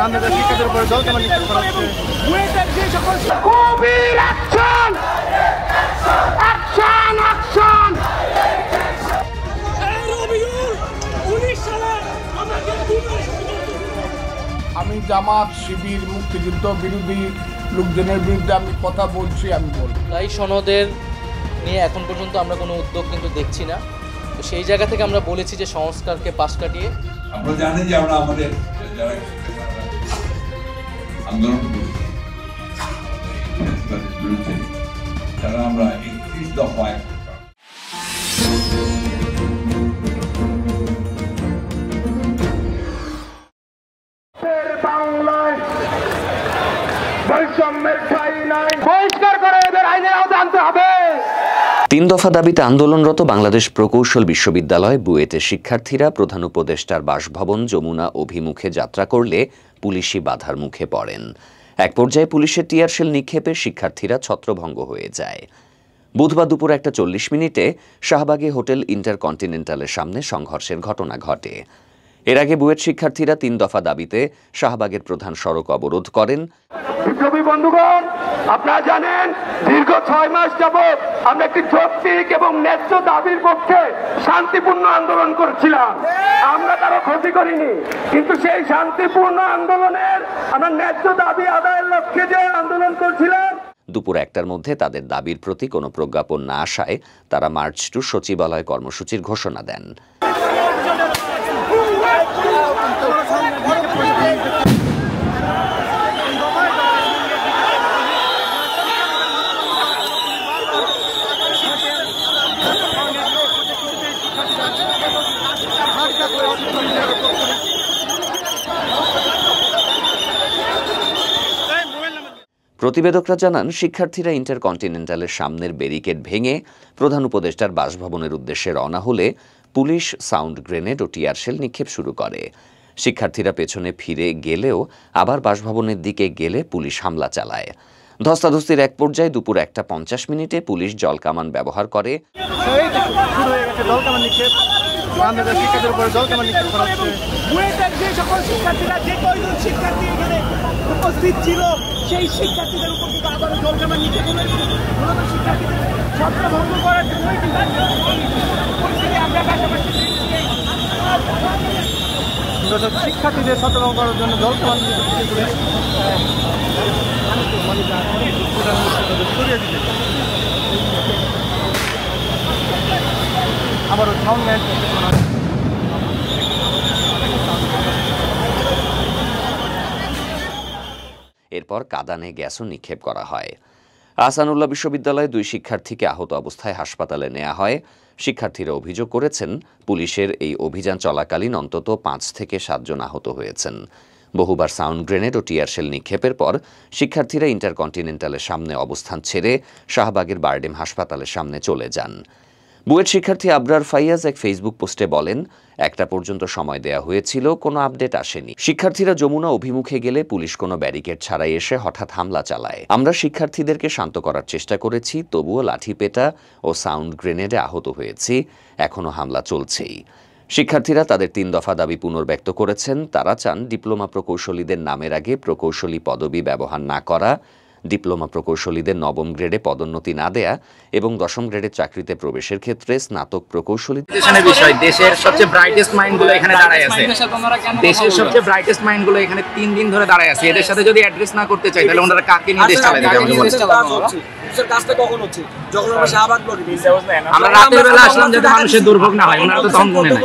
বাংলাদেশ শিক্ষার্থীদের উপরে জল কামান নিক্ষেপ করা হচ্ছে। আমি জামাত শিবির মুক্তিযুদ্ধ বিরোধী লোকজনের বিরুদ্ধে আমি কথা বলছি। আমি বলব তাই সনদের নিয়ে এখন পর্যন্ত আমরা কোনো উদ্যোগ কিন্তু দেখছি না। তো সেই জায়গা থেকে আমরা বলেছি যে সংস্কারকে পাশ কাটিয়ে আমরা জানি যে আমরা আমাদের যারা আন্দোলন করেছি বিরুদ্ধে তারা আমরা 31 দফায় তিন দফা দাবিতে আন্দোলনরত বাংলাদেশ প্রকৌশল বিশ্ববিদ্যালয় বুয়েটের শিক্ষার্থীরা প্রধান উপদেষ্টার বাসভবন যমুনা অভিমুখে যাত্রা করলে পুলিশি বাধার মুখে পড়েন। এক পর্যায়ে পুলিশের টিয়ারশেল নিক্ষেপে শিক্ষার্থীরা ছত্রভঙ্গ হয়ে যায়। বুধবার দুপুর 1:40 মিনিটে শাহবাগে হোটেল ইন্টারকন্টিনেন্টালের সামনে সংঘর্ষের ঘটনা ঘটে। এর আগে বুয়েট শিক্ষার্থীরা তিন দফা দাবিতে শাহবাগের প্রধান সড়ক অবরোধ করেন। বিপ্লবী বন্ধুগণ, আপনারা জানেন দীর্ঘ 6 মাস যাবৎ আমরা একটি যৌক্তিক এবং ন্যায্য দাবির পক্ষে শান্তিপূর্ণ আন্দোলন করছিলাম। আমরা কারো ক্ষতি করিনি, কিন্তু সেই শান্তিপূর্ণ আন্দোলনের আমরা ন্যায্য দাবি আদায়ের লক্ষ্যে যে আন্দোলন করছিলাম। দুপুর 1টার মধ্যে তাদের দাবির প্রতি কোনো প্রজ্ঞাপন না আসায় তারা মার্চ টু সচিবালয় কর্মসূচির ঘোষণা দেন। প্রতিবেদকরা জানান, শিক্ষার্থীরা ইন্টারকন্টিনেন্টালের সামনের ব্যারিকেড ভেঙে প্রধান উপদেষ্টার বাসভবনের উদ্দেশ্যে রওনা হলে পুলিশ সাউন্ড গ্রেনেড ও টিয়ারশেল নিক্ষেপ শুরু করে। শিক্ষার্থীরা পেছনে ফিরে গেলেও আবার বাসভবনের দিকে গেলে পুলিশ হামলা চালায়। ধস্তাধস্তির এক পর্যায়ে দুপুর 1:50 মিনিটে পুলিশ জলকামান ব্যবহার করে। বাংলাদেশ শিক্ষার্থীদের উপরে জল কামান নিক্ষেপ করা হচ্ছে। বুয়েটের যে সকল শিক্ষার্থীরা, যে কয়জন শিক্ষার্থী এখানে উপস্থিত ছিল, সেই শিক্ষার্থীদের উপর কিন্তু আবার জল কামান নিক্ষেপ করেছে। মূলত শিক্ষার্থীদের ছত্রভঙ্গ করার জন্যই কিন্তু আমরা পাশাপাশি শিক্ষার্থীদের ছত্রভঙ্গ করার জন্য জল কামান পুলিশ আবারও সাউন্ড ম্যান এরপর কাঁদানে গ্যাসও নিক্ষেপ করা হয়। আহসানুল্লাহ বিশ্ববিদ্যালয়ে 2 শিক্ষার্থীকে আহত অবস্থায় হাসপাতালে নেওয়া হয়। শিক্ষার্থীরা অভিযোগ করেছেন, পুলিশের এই অভিযান চলাকালীন অন্তত 5 থেকে 7 জন আহত হয়েছেন। বহুবার সাউন্ড গ্রেনেড ও টিয়ারশেল নিক্ষেপের পর শিক্ষার্থীরা ইন্টারকন্টিনেন্টালের সামনে অবস্থান ছেড়ে শাহবাগের বারডেম হাসপাতালের সামনে চলে যান। বুয়েট শিক্ষার্থী আবরার ফাইয়াজ এক ফেসবুক পোস্টে বলেন, 1টা পর্যন্ত সময় দেয়া হয়েছিল, কোনো আপডেট আসেনি। শিক্ষার্থীরা যমুনা অভিমুখে গেলে পুলিশ কোনো ব্যারিকেড ছাড়াই এসে হঠাৎ হামলা চালায়। আমরা শিক্ষার্থীদেরকে শান্ত করার চেষ্টা করেছি, তবুও লাঠিপেটা ও সাউন্ড গ্রেনেডে আহত হয়েছি। এখনও হামলা চলছেই। শিক্ষার্থীরা তাদের 3 দফা দাবি পুনর্ব্যক্ত করেছেন। তারা চান ডিপ্লোমা প্রকৌশলীদের নামের আগে প্রকৌশলী পদবি ব্যবহার না করা, ডিপ্লোমা প্রকৌশলীদের 9ম গ্রেডে পদোন্নতি না দেয়া এবং 10ম গ্রেডের চাকরিতে প্রবেশের ক্ষেত্রে স্নাতক প্রকৌশলী বিষয়। দেশের সবচেয়ে ব্রাইটেস্ট মাইন্ডগুলো এখানে দাঁড়ায় আছে। দেশের সবচেয়ে ব্রাইটেস্ট মাইন্ডগুলো এখানে 3 দিন ধরে দাঁড়ায় আছে। এদের সাথে যদি অ্যাড্রেস না করতে চাই, তাহলে ওনারা কাকে নিয়ে দেশ চালাতে যাবে? কাজটা কখন হচ্ছে? যখন আমরা শাহবাগ ব্লকে আমরা রাতের বেলা আসলাম যাতে মানুষের দুর্ভোগ না হয়। ওনারা তো তখন মনে নাই।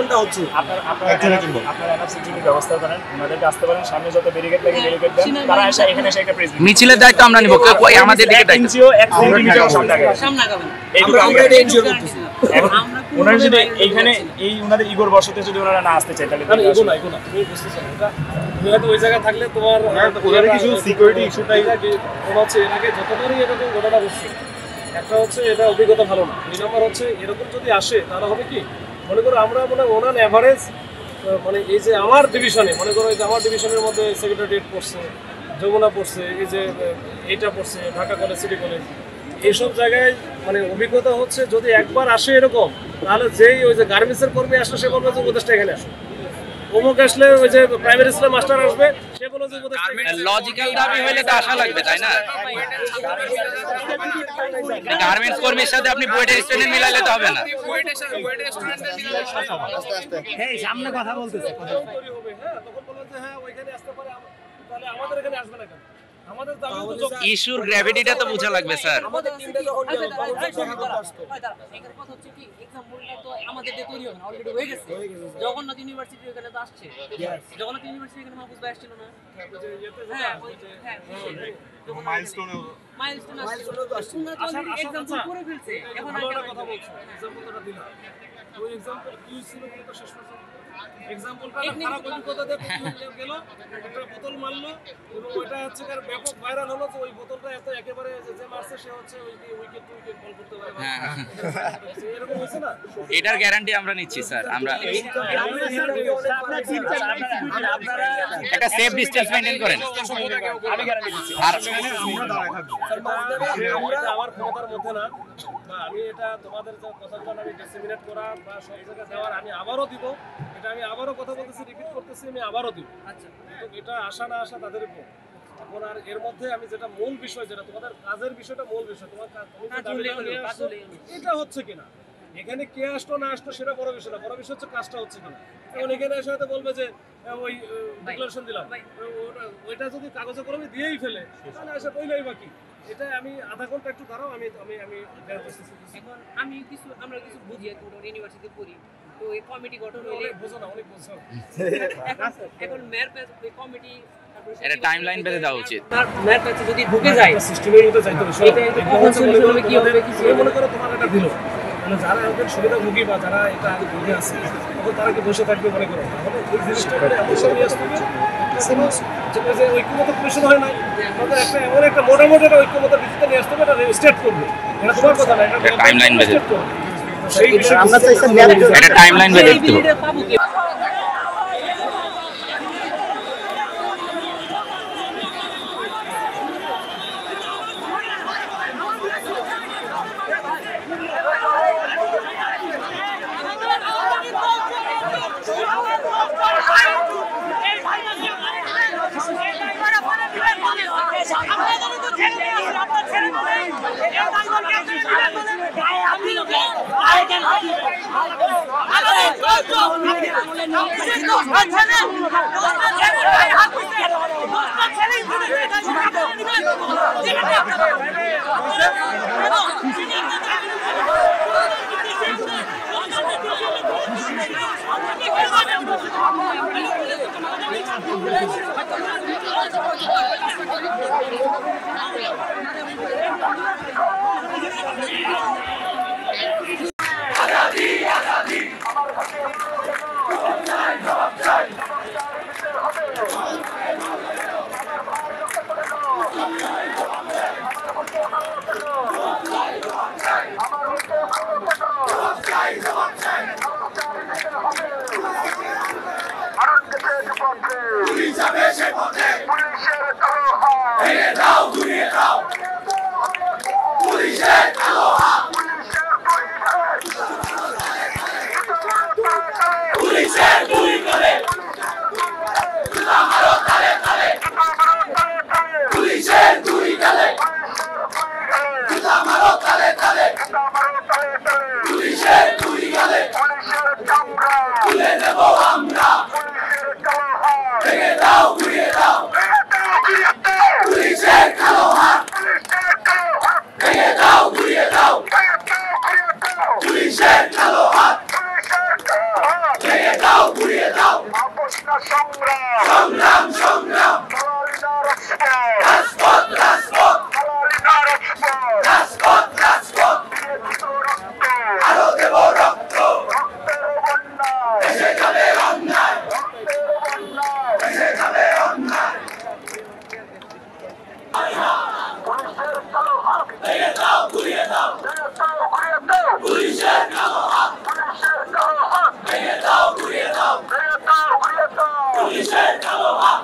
আপনারা সিকিউরিটি ব্যবস্থা করেন, ওনাদেরকে আসতে পারেন, সামনে যত ব্যারিকেড লাগে ব্যারিকেড দেন, তারা এখানে এসে একটা প্রেস মিছিলের দায়িত্ব আমরা নিব। আমাদের দিকে দায়িত্ব এনজিও 1 সেন্টিমিটার সামনে আগাবেন। আমরা এটা এনজিও করতেছি। ওনারা যদি এইখানে এই ওনাদের ইগোর বসতে যদি ওনারা না আসতে চায়, তাহলে ইগো না তুমি বুঝতেছেন এটা। তুমি হয়তো ওই জায়গা থাকলে তোমার ওনার কিছু সিকিউরিটি ইস্যুটাই ওরা হচ্ছে এর আগে যতবারই এরকম ঘটনা ঘটছে, একটা হচ্ছে এটা অভিজ্ঞতা ভালো না। 2 নম্বর হচ্ছে এরকম যদি আসে তাহলে হবে কি, মনে করো আমরা ওনার এভারেজ মানে এই যে আমার ডিভিশনে, মনে করো এই যে আমার ডিভিশনের মধ্যে সেক্রেটারিয়েট পড়ছে, যমুনা পড়ছে, এই যে এইটা পড়ছে ঢাকা কলেজ, সিটি কলেজ, এইসব জায়গায় মানে অভিজ্ঞতা হচ্ছে যদি একবার আসে এরকম, তাহলে যেই ওই যে গার্মেন্টসের কর্মী আসলে সে বলবে যে উপদেষ্টা এখানে আসে, অমুক আসলে ওই যে প্রাইমারি স্কুলের মাস্টার আসবে সে কোনো যে লজিক্যাল দাবি হইলে তো আশা লাগবে, তাই না? গার্মেন্টস কর্মীর সাথে আপনি বুয়েটের স্টুডেন্ট মিলাইলে তো হবে না। সামনে কথা বলতেছে, তখন বলবেন যে হ্যাঁ ওইখানে আসতে পারে, তাহলে আমাদের এখানে আসবে না কেন? আমাদের দাবি তো ইস্যুর গ্র্যাভিটিটা তো বোঝা লাগবে স্যার। আমাদের টিমটা যখন কথা হচ্ছে কি এক্সাম্পলটা তো আমাদের দিয়ে তৈরি হবে না, অলরেডি হয়ে গেছে। জগন্নাথ ইউনিভার্সিটি এখানে তো আসছে, জগন্নাথ ইউনিভার্সিটি এখানে মাহফুজ ভাই আসছিল না? হ্যাঁ মাইলস্টোন এক্সাম্পল করে ফেলছে। এখন কথা বলছি, এক্সাম্পলটা দিলাম, ওই এক্সাম্পল কি ছিল বলতো শেষ পর্যন্ত? এক্সাম্পলটা খারাপ অভিজ্ঞতা দিয়ে গেল, একটা বোতল মারলো এবং ওইটা হচ্ছে ব্যাপক ভাইরাল হলো, যে ওই বোতলটা এত একেবারে যে মারছে সে হচ্ছে ওই উইকেট বল করতে পারে। এরকম হয়েছে না? এটার গ্যারান্টি আমরা নিচ্ছি স্যার। আমরা একটা সেফ ডিসটেন্স মেইনটেইন করেন। আমি গ্যারান্টি দিচ্ছি। আর আমার ক্ষমতার মধ্যে না, বা আমি এটা তোমাদের যে কথাগুলো আমি ডিসেমিনেট করা বা সব জায়গায় দেওয়ার আমি আবারও দিব, এটা আমি আবারও কথা বলতেছি, রিপিট করতেছি, আমি আবারও দিব। আচ্ছা, এটা আশা না আসা তাদের উপর। এখন আর এর মধ্যে আমি যেটা মূল বিষয়, যেটা তোমাদের কাজের বিষয়টা মূল বিষয়, তোমার এটা হচ্ছে কিনা, এখানে কে আসতো না আসতো সেটা বড় বিষয় না, বড় বিষয় হচ্ছে কাজটা হচ্ছে কিনা। এখন এখানে এসে হয়তো বলবে যে ওই ডিক্লারেশন দিলাম, ওইটা যদি কাগজে কলমে দিয়েই ফেলে তাহলে আসে কইলাই বাকি। এটা আমি আধা ঘন্টা একটু দাঁড়াও, আমি আমি আমি এখন আমরা কিছু বুঝি, ইউনিভার্সিটি পড়ি, তো এই কমিটি গঠন হলে বোঝো না, অনেক বোঝো। এখন মেয়র কমিটি এটা টাইমলাইন বেঁধে দেওয়া উচিত। মেয়র কাছে যদি ঢুকে যায় সিস্টেমের মধ্যে যাইতে হবে, কখন সলিউশন হবে, কি হবে, কিছু মনে করো তোমার এটা দিল, মানে যারা এদের সুবিধাভোগী বা যারা এটা আগে ভুগে আছে তখন তারা কি বসে থাকবে মনে করো? তাহলে এই জিনিসটা মানে এত সময় নিয়ে আসতে হবে যে ঐক্যমত কমিশন হয় নাই, আমাদের একটা এমন একটা মোটামুটি একটা ঐক্যমতের ভিত্তিতে নিয়ে আসতে হবে, এটা স্টেট করবে। এটা তোমার কথা না, এটা টাইমলাইন বেঁধে সেই বিষয়ে আমরা চাইছি এটা টাইমলাইন বেঁধে দিতে হবে।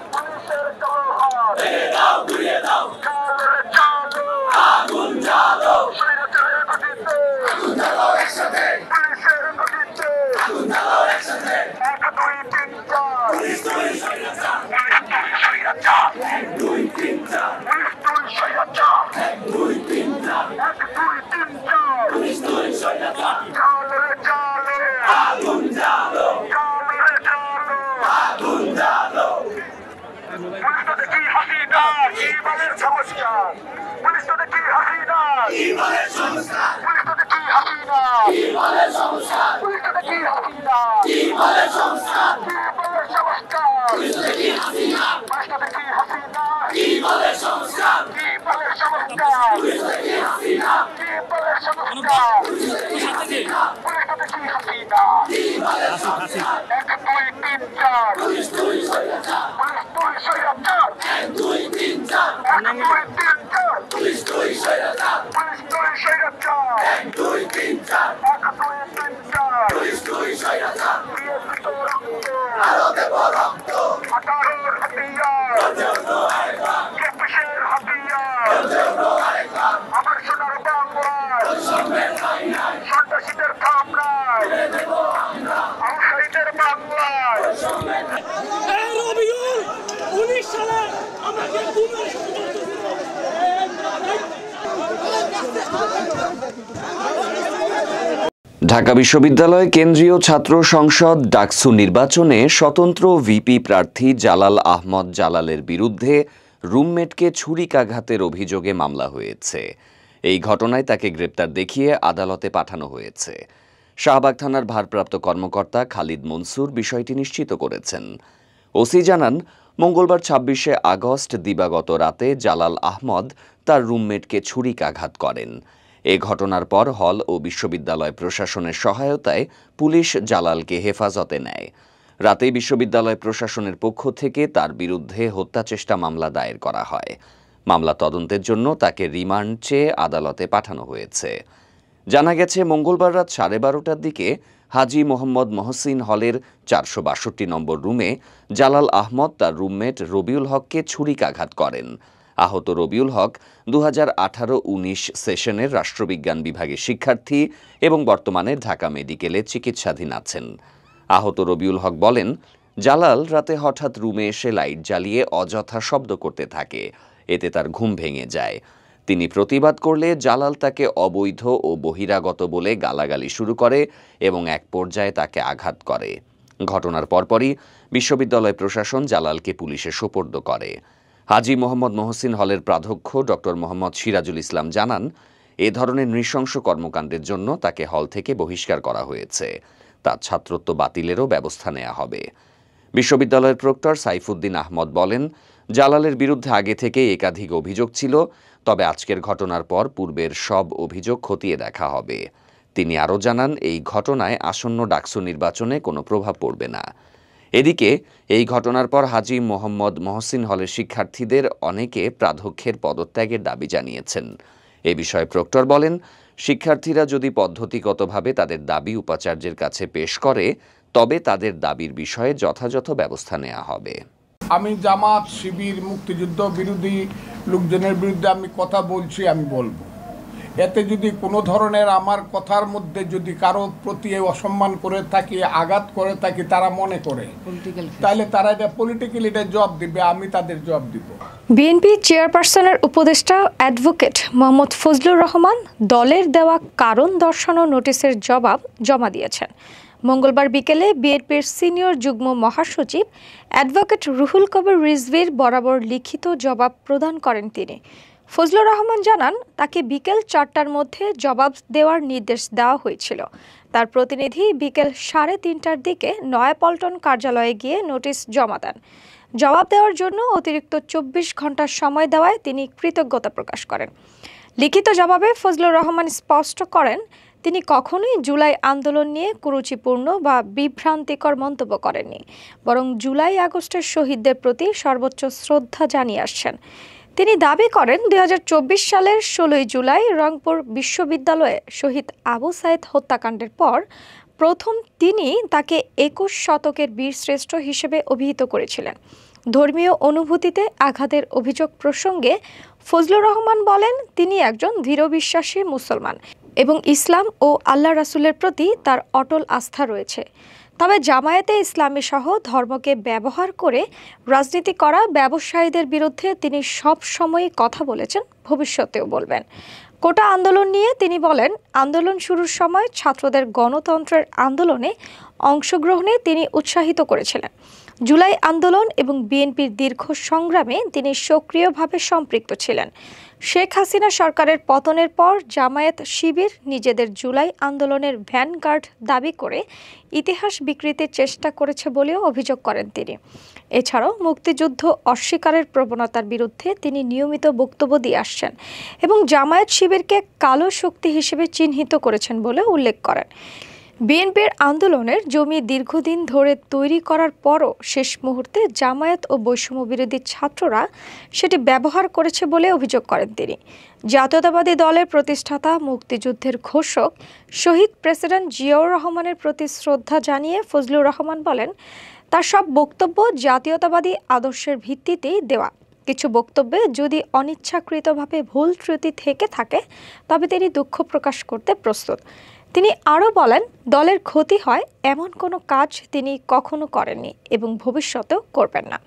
পুলিশের পুলিশ তো দেখি হাসিনা ইমানের সংস্কার, পুলিশ তো দেখি হাসিনা ইমানের সংস্কার, পুলিশ তো দেখি হাসিনা ইমানের সংস্কার, পুলিশ তো দেখি হাসিনা ইমানের সংস্কার, ইমানের সংস্কার, পুলিশ তো দেখি হাসিনা, পুলিশ তো দেখি হাসিনা ইমানের সংস্কার, ইমানের সংস্কার, পুলিশ তো দেখি হাসিনা ইমানের সংস্কার, পুলিশ তো দেখি হাসিনা, পুলিশ তো দেখি হাসিনা ইমানের সংস্কার, 1 2 3 4 পুলিশ তুই স্বৈরাচার, পুলিশ তুই স্বৈরাচার, 1 2 3 4 1 2 3 4 পুলিশ তুই স্বৈরাচার, পুলিশ তুই স্বৈরাচার, 1 2 3 4 1 2 3 4 পুলিশ তুই স্বৈরাচার, বিএনপি তো রক্ত আরো দেব রক্ত, 18 হাতিয়ার জন্য আরেকবার, কেপিসের হাতিয়ার জন্য আরেকবার, আমার সোনার বাংলার সন্ন্যাসীদের ঠাই নাই, সন্ন্যাসীদের থাম নাই, দেব আমরা আউটসাইডের বাংলায়। রবিউল 19 সালে আমাকে গুমের ঢাকা বিশ্ববিদ্যালয় কেন্দ্রীয় ছাত্র সংসদ ডাকসু নির্বাচনে স্বতন্ত্র ভিপি প্রার্থী জালাল আহমদ জালালের বিরুদ্ধে রুমমেটকে ছুরিকাঘাতের অভিযোগে মামলা হয়েছে। এই ঘটনায় তাকে গ্রেপ্তার দেখিয়ে আদালতে পাঠানো হয়েছে। শাহবাগ থানার ভারপ্রাপ্ত কর্মকর্তা খালিদ মনসুর বিষয়টি নিশ্চিত করেছেন। ওসি জানান, মঙ্গলবার 26শে আগস্ট দিবাগত রাতে জালাল আহমদ তার রুমমেটকে ছুরিকাঘাত করেন। এ ঘটনার পর হল ও বিশ্ববিদ্যালয় প্রশাসনের সহায়তায় পুলিশ জালালকে হেফাজতে নেয়। রাতেই বিশ্ববিদ্যালয় প্রশাসনের পক্ষ থেকে তার বিরুদ্ধে হত্যাচেষ্টা মামলা দায়ের করা হয়। মামলা তদন্তের জন্য তাকে রিমান্ড চেয়ে আদালতে পাঠানো হয়েছে। জানা গেছে, মঙ্গলবার রাত 12:30টার দিকে হাজী মোহাম্মদ মহসিন হলের 462 নম্বর রুমে জালাল আহমদ তার রুমমেট রবিউল হককে ছুরিকাঘাত করেন। আহত রবিউল হক 2018-19 সেশনের রাষ্ট্রবিজ্ঞান বিভাগের শিক্ষার্থী এবং বর্তমানে ঢাকা মেডিকেলে চিকিৎসাধীন আছেন। আহত রবিউল হক বলেন, জালাল রাতে হঠাৎ রুমে এসে লাইট জ্বালিয়ে অযথা শব্দ করতে থাকে। এতে তার ঘুম ভেঙে যায়। তিনি প্রতিবাদ করলে জালাল তাকে অবৈধ ও বহিরাগত বলে গালাগালি শুরু করে এবং এক পর্যায়ে তাকে আঘাত করে। ঘটনার পরপরই বিশ্ববিদ্যালয় প্রশাসন জালালকে পুলিশে সোপর্দ করে। হাজী মোহাম্মদ মহসিন হলের প্রাধ্যক্ষ ডক্টর মোহাম্মদ সিরাজুল ইসলাম জানান, এ ধরনের নৃশংস কর্মকাণ্ডের জন্য তাকে হল থেকে বহিষ্কার করা হয়েছে। তার ছাত্রত্ব বাতিলেরও ব্যবস্থা নেওয়া হবে। বিশ্ববিদ্যালয়ের প্রক্টর সাইফুদ্দিন আহমদ বলেন, জালালের বিরুদ্ধে আগে থেকে একাধিক অভিযোগ ছিল, তবে আজকের ঘটনার পর পূর্বের সব অভিযোগ খতিয়ে দেখা হবে। তিনি আরও জানান, এই ঘটনায় আসন্ন ডাকসু নির্বাচনে কোনো প্রভাব পড়বে না। এদিকে এই ঘটনার পর হাজী মোহাম্মদ মহসিন হলের শিক্ষার্থীদের অনেকে প্রাধ্যক্ষের পদত্যাগের দাবি জানিয়েছেন। এ বিষয়ে প্রক্টর বলেন, শিক্ষার্থীরা যদি পদ্ধতিগতভাবে তাদের দাবি উপাচার্যের কাছে পেশ করে, তবে তাদের দাবির বিষয়ে যথাযথ ব্যবস্থা নেওয়া হবে। আমি জামাত, শিবির, মুক্তিযুদ্ধ বিরোধী লোকজনের বিরুদ্ধে আমি কথা বলছি, আমি বলবো। এতে যদি কোনো ধরনের আমার কথার মধ্যে যদি কারো প্রতি অসম্মান করে থাকি, আঘাত করে থাকি, তারা মনে করে, তাহলে তারা এটা পলিটিক্যালি এটা জবাব দিবে, আমি তাদের জবাব দিব। বিএনপি চেয়ারপারসনের উপদেষ্টা অ্যাডভোকেট মোহাম্মদ ফজলুর রহমান দলের দেওয়া কারণ দর্শানো নোটিশের জবাব জমা দিয়েছেন। মঙ্গলবার বিকেলে বিএনপির সিনিয়র যুগ্ম মহাসচিব অ্যাডভোকেট রুহুল কবির রিজভীর বরাবর লিখিত জবাব প্রদান করেন তিনি। ফজলুর রহমান জানান, তাকে বিকেল 4টার মধ্যে জবাব দেওয়ার নির্দেশ দেওয়া হয়েছিল। তার প্রতিনিধি বিকেল 3:30টার দিকে নয়াপল্টন কার্যালয়ে গিয়ে নোটিশ জমা দেন। জবাব দেওয়ার জন্য অতিরিক্ত 24 ঘন্টার সময় দেওয়ায় তিনি কৃতজ্ঞতা প্রকাশ করেন। লিখিত জবাবে ফজলুর রহমান স্পষ্ট করেন, তিনি কখনোই জুলাই আন্দোলন নিয়ে কুরুচিপূর্ণ বা বিভ্রান্তিকর মন্তব্য করেননি, বরং জুলাই আগস্টের শহীদদের প্রতি সর্বোচ্চ শ্রদ্ধা জানিয়ে আসছেন। তিনি দাবি করেন, 2024 সালের 16 জুলাই রংপুর বিশ্ববিদ্যালয়ে শহীদ আবু সাইদ হত্যাকাণ্ডের পর প্রথম তিনি তাকে 21 শতকের বীরশ্রেষ্ঠ হিসেবে অভিহিত করেছিলেন। ধর্মীয় অনুভূতিতে আঘাতের অভিযোগ প্রসঙ্গে ফজলুর রহমান বলেন, তিনি একজন দৃঢ়বিশ্বাসী মুসলমান এবং ইসলাম ও আল্লাহ রাসূলের প্রতি তার অটল আস্থা রয়েছে। তবে জামায়াতে ইসলামী সহ ধর্মকে ব্যবহার করে রাজনীতি করা ব্যবসায়ীদের বিরুদ্ধে তিনি সব সময়ই কথা বলেছেন, ভবিষ্যতেও বলবেন। কোটা আন্দোলন নিয়ে তিনি বলেন, আন্দোলন শুরুর সময় ছাত্রদের গণতন্ত্রের আন্দোলনে অংশগ্রহণে তিনি উৎসাহিত করেছিলেন। জুলাই আন্দোলন এবং বিএনপির দীর্ঘ সংগ্রামে তিনি সক্রিয়ভাবে সম্পৃক্ত ছিলেন। শেখ হাসিনা সরকারের পতনের পর জামায়াত শিবির নিজেদের জুলাই আন্দোলনের ভ্যানগার্ড দাবি করে ইতিহাস বিকৃতির চেষ্টা করেছে বলেও অভিযোগ করেন তিনি। এছাড়াও মুক্তিযুদ্ধ অস্বীকারের প্রবণতার বিরুদ্ধে তিনি নিয়মিত বক্তব্য দিয়ে আসছেন এবং জামায়াত শিবিরকে কালো শক্তি হিসেবে চিহ্নিত করেছেন বলে উল্লেখ করেন। বিএনপির আন্দোলনের জমি দীর্ঘদিন ধরে তৈরি করার পরও শেষ মুহূর্তে জামায়াত ও বৈষম্য বিরোধী ছাত্ররা সেটি ব্যবহার করেছে বলে অভিযোগ করেন তিনি। জাতীয়তাবাদী দলের প্রতিষ্ঠাতা, মুক্তিযুদ্ধের ঘোষক শহীদ প্রেসিডেন্ট জিয়াউর রহমানের প্রতি শ্রদ্ধা জানিয়ে ফজলুর রহমান বলেন, তার সব বক্তব্য জাতীয়তাবাদী আদর্শের ভিত্তিতেই দেওয়া। কিছু বক্তব্যে যদি অনিচ্ছাকৃতভাবে ভুল ত্রুটি থেকে থাকে তবে তিনি দুঃখ প্রকাশ করতে প্রস্তুত। তিনি আরও বলেন, দলের ক্ষতি হয় এমন কোনো কাজ তিনি কখনো করেননি এবং ভবিষ্যতেও করবেন না।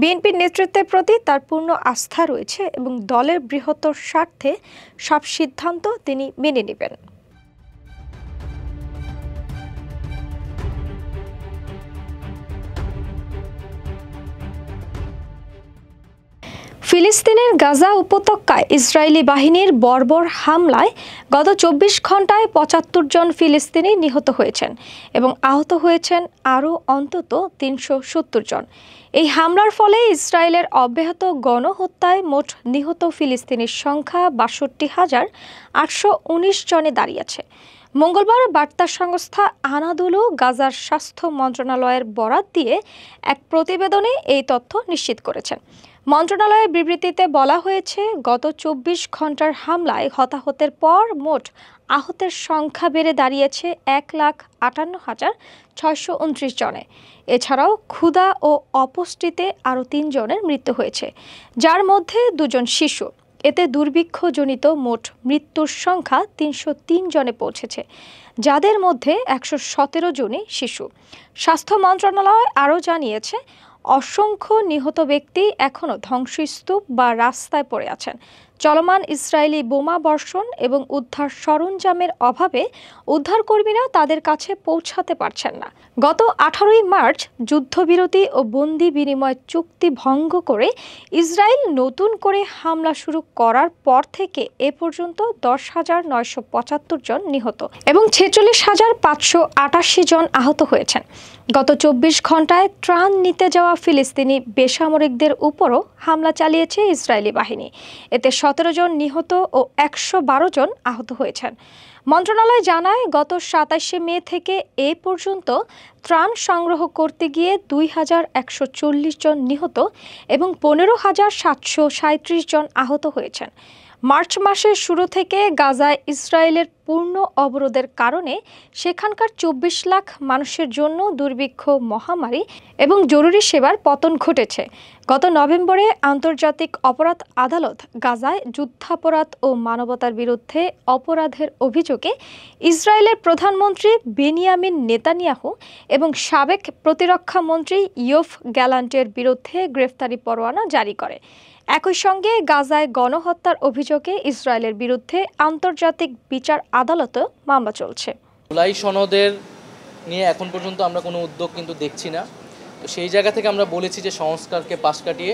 বিএনপির নেতৃত্বের প্রতি তার পূর্ণ আস্থা রয়েছে এবং দলের বৃহত্তর স্বার্থে সব সিদ্ধান্ত তিনি মেনে নেবেন। ফিলিস্তিনের গাজা উপত্যকায় ইসরায়েলি বাহিনীর বর্বর হামলায় গত ২৪ ঘন্টায় ৭৫ জন ফিলিস্তিনি নিহত হয়েছেন এবং আহত হয়েছেন আরও অন্তত ৩৭০ জন। এই হামলার ফলে ইসরায়েলের অব্যাহত গণহত্যায় মোট নিহত ফিলিস্তিনির সংখ্যা ৬২,৮১৯ জনে দাঁড়িয়েছে। মঙ্গলবার বার্তা সংস্থা আনাদুলু গাজার স্বাস্থ্য মন্ত্রণালয়ের বরাত দিয়ে এক প্রতিবেদনে এই তথ্য নিশ্চিত করেছেন। মন্ত্রণালয়ের বিবৃতিতে বলা হয়েছে, গত ২৪ ঘন্টার হামলায় হতাহতের পর মোট আহতের সংখ্যা বেড়ে দাঁড়িয়েছে ১,৫৮,৬২৯ জনে। এছাড়াও ক্ষুধা ও অপুষ্টিতে আরও ৩ জনের মৃত্যু হয়েছে, যার মধ্যে ২ জন শিশু। এতে দুর্ভিক্ষজনিত মোট মৃত্যুর সংখ্যা ৩০৩ জনে পৌঁছেছে, যাদের মধ্যে ১১৭ জনই শিশু। স্বাস্থ্য মন্ত্রণালয় আরও জানিয়েছে, অসংখ্য নিহত ব্যক্তি এখনও ধ্বংসস্তূপ বা রাস্তায় পড়ে আছেন। চলমান ইসরায়েলি বোমা বর্ষণ এবং উদ্ধার সরঞ্জামের অভাবে উদ্ধারকর্মীরা তাদের কাছে পৌঁছাতে পারছেন না। গত ১৮ই মার্চ যুদ্ধবিরতি ও বন্দি বিনিময় চুক্তি ভঙ্গ করে ইসরায়েল নতুন করে হামলা শুরু করার পর থেকে এ পর্যন্ত ১০,৯৭৫ জন নিহত এবং ৪৬,৫৮৮ জন আহত হয়েছেন। গত ২৪ ঘন্টায় ত্রাণ নিতে যাওয়া ফিলিস্তিনি বেসামরিকদের উপরও হামলা চালিয়েছে ইসরায়েলি বাহিনী। এতে ১৭ জন নিহত ও ১১২ জন আহত হয়েছেন। মন্ত্রণালয় জানায়, গত ২৭শে মে থেকে এ পর্যন্ত ত্রাণ সংগ্রহ করতে গিয়ে ২,১৪০ জন নিহত এবং ১৫,৭৩৭ জন আহত হয়েছেন। মার্চ মাসের শুরু থেকে গাজায় ইসরায়েলের পূর্ণ অবরোধের কারণে সেখানকার ২৪ লাখ মানুষের জন্য দুর্ভিক্ষ, মহামারী এবং জরুরি সেবার পতন ঘটেছে। গত নভেম্বরে আন্তর্জাতিক অপরাধ আদালত গাজায় যুদ্ধাপরাধ ও মানবতার বিরুদ্ধে অপরাধের অভিযোগে ইসরায়েলের প্রধানমন্ত্রী বেনিয়ামিন নেতানিয়াহু এবং সাবেক প্রতিরক্ষা মন্ত্রী ইয়োভ গ্যালান্টের বিরুদ্ধে গ্রেফতারি পরোয়ানা জারি করে। একই সঙ্গে গাজায় গণহত্যার অভিযোগে ইসরায়েলের বিরুদ্ধে আন্তর্জাতিক বিচার আদালতে মামলা চলছে। জুলাই সনদের নিয়ে এখন পর্যন্ত আমরা কোনো উদ্যোগ কিন্তু দেখছি না। তো সেই জায়গা থেকে আমরা বলেছি যে সংস্কারকে পাশ কাটিয়ে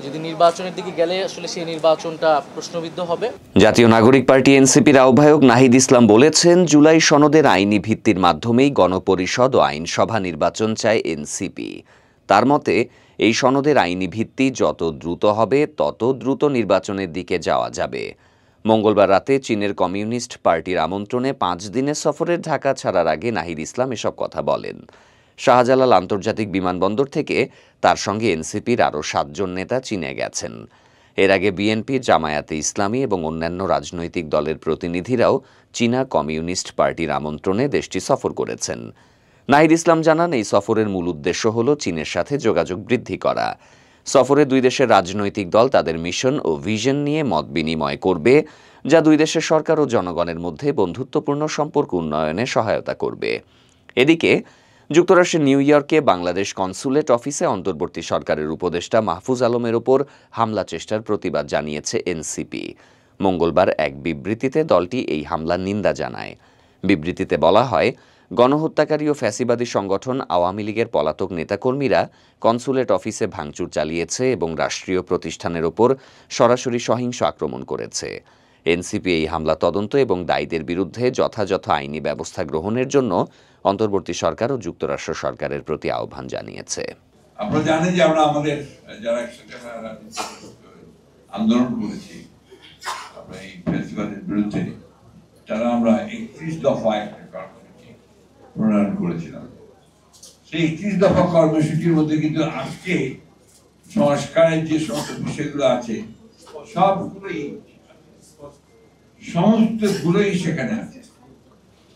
যদি নির্বাচনের দিকে গেলে আসলে সেই নির্বাচনটা প্রশ্নবিদ্ধ হবে। জাতীয় নাগরিক পার্টি এনসিপির আহ্বায়ক নাহিদ ইসলাম বলেছেন, জুলাই সনদের আইনি ভিত্তির মাধ্যমেই গণপরিষদ ও আইনসভা নির্বাচন চায় এনসিপি। তার মতে, এই সনদের আইনি ভিত্তি যত দ্রুত হবে তত দ্রুত নির্বাচনের দিকে যাওয়া যাবে। মঙ্গলবার রাতে চীনের কমিউনিস্ট পার্টির আমন্ত্রণে ৫ দিনের সফরের ঢাকা ছাড়ার আগে নাহিদ ইসলাম এসব কথা বলেন। শাহজালাল আন্তর্জাতিক বিমানবন্দর থেকে তার সঙ্গে এনসিপির আরও ৭ জন নেতা চীনে গেছেন। এর আগে বিএনপি, জামায়াতে ইসলামী এবং অন্যান্য রাজনৈতিক দলের প্রতিনিধিরাও চীনা কমিউনিস্ট পার্টির আমন্ত্রণে দেশটি সফর করেছেন। নাহিদ ইসলাম জানান, এই সফরের মূল উদ্দেশ্য হল চীনের সাথে যোগাযোগ বৃদ্ধি করা। সফরে দুই দেশের রাজনৈতিক দল তাদের মিশন ও ভিশন নিয়ে মত বিনিময় করবে, যা দুই দেশের সরকার ও জনগণের মধ্যে বন্ধুত্বপূর্ণ সম্পর্ক উন্নয়নে সহায়তা করবে। এদিকে যুক্তরাষ্ট্রের নিউ ইয়র্কে বাংলাদেশ কনসুলেট অফিসে অন্তর্বর্তী সরকারের উপদেষ্টা মাহফুজ আলমের ওপর হামলা চেষ্টার প্রতিবাদ জানিয়েছে এনসিপি। মঙ্গলবার এক বিবৃতিতে দলটি এই হামলার নিন্দা জানায়। বিবৃতিতে বলা হয়, গণহত্যাকারী ও ফ্যাসিবাদী সংগঠন আওয়ামী লীগের পলাতক নেতাকর্মীরা কনসুলেট অফিসে ভাঙচুর চালিয়েছে এবং রাষ্ট্রীয় প্রতিষ্ঠানের ওপর সরাসরি সহিংস আক্রমণ করেছে। এনসিপি এই হামলা তদন্ত এবং দায়ীদের বিরুদ্ধে যথাযথ আইনি ব্যবস্থা গ্রহণের জন্য অন্তর্বর্তী সরকার ও যুক্তরাষ্ট্র সরকারের প্রতি আহ্বান জানিয়েছে। আপনারা জানেন যে আমরা আমাদের যারা একসাথে আন্দোলন করেছি আমরা এই ফ্যাসিবাদের বিরুদ্ধে, তারা আমরা 31 দফা একটা কর্মসূচি প্রণয়ন করেছিলাম। সেই 31 দফা কর্মসূচির মধ্যে কিন্তু আজকে সংস্কারের যে সমস্ত বিষয়গুলো আছে সমস্তগুলোই সেখানে আছে।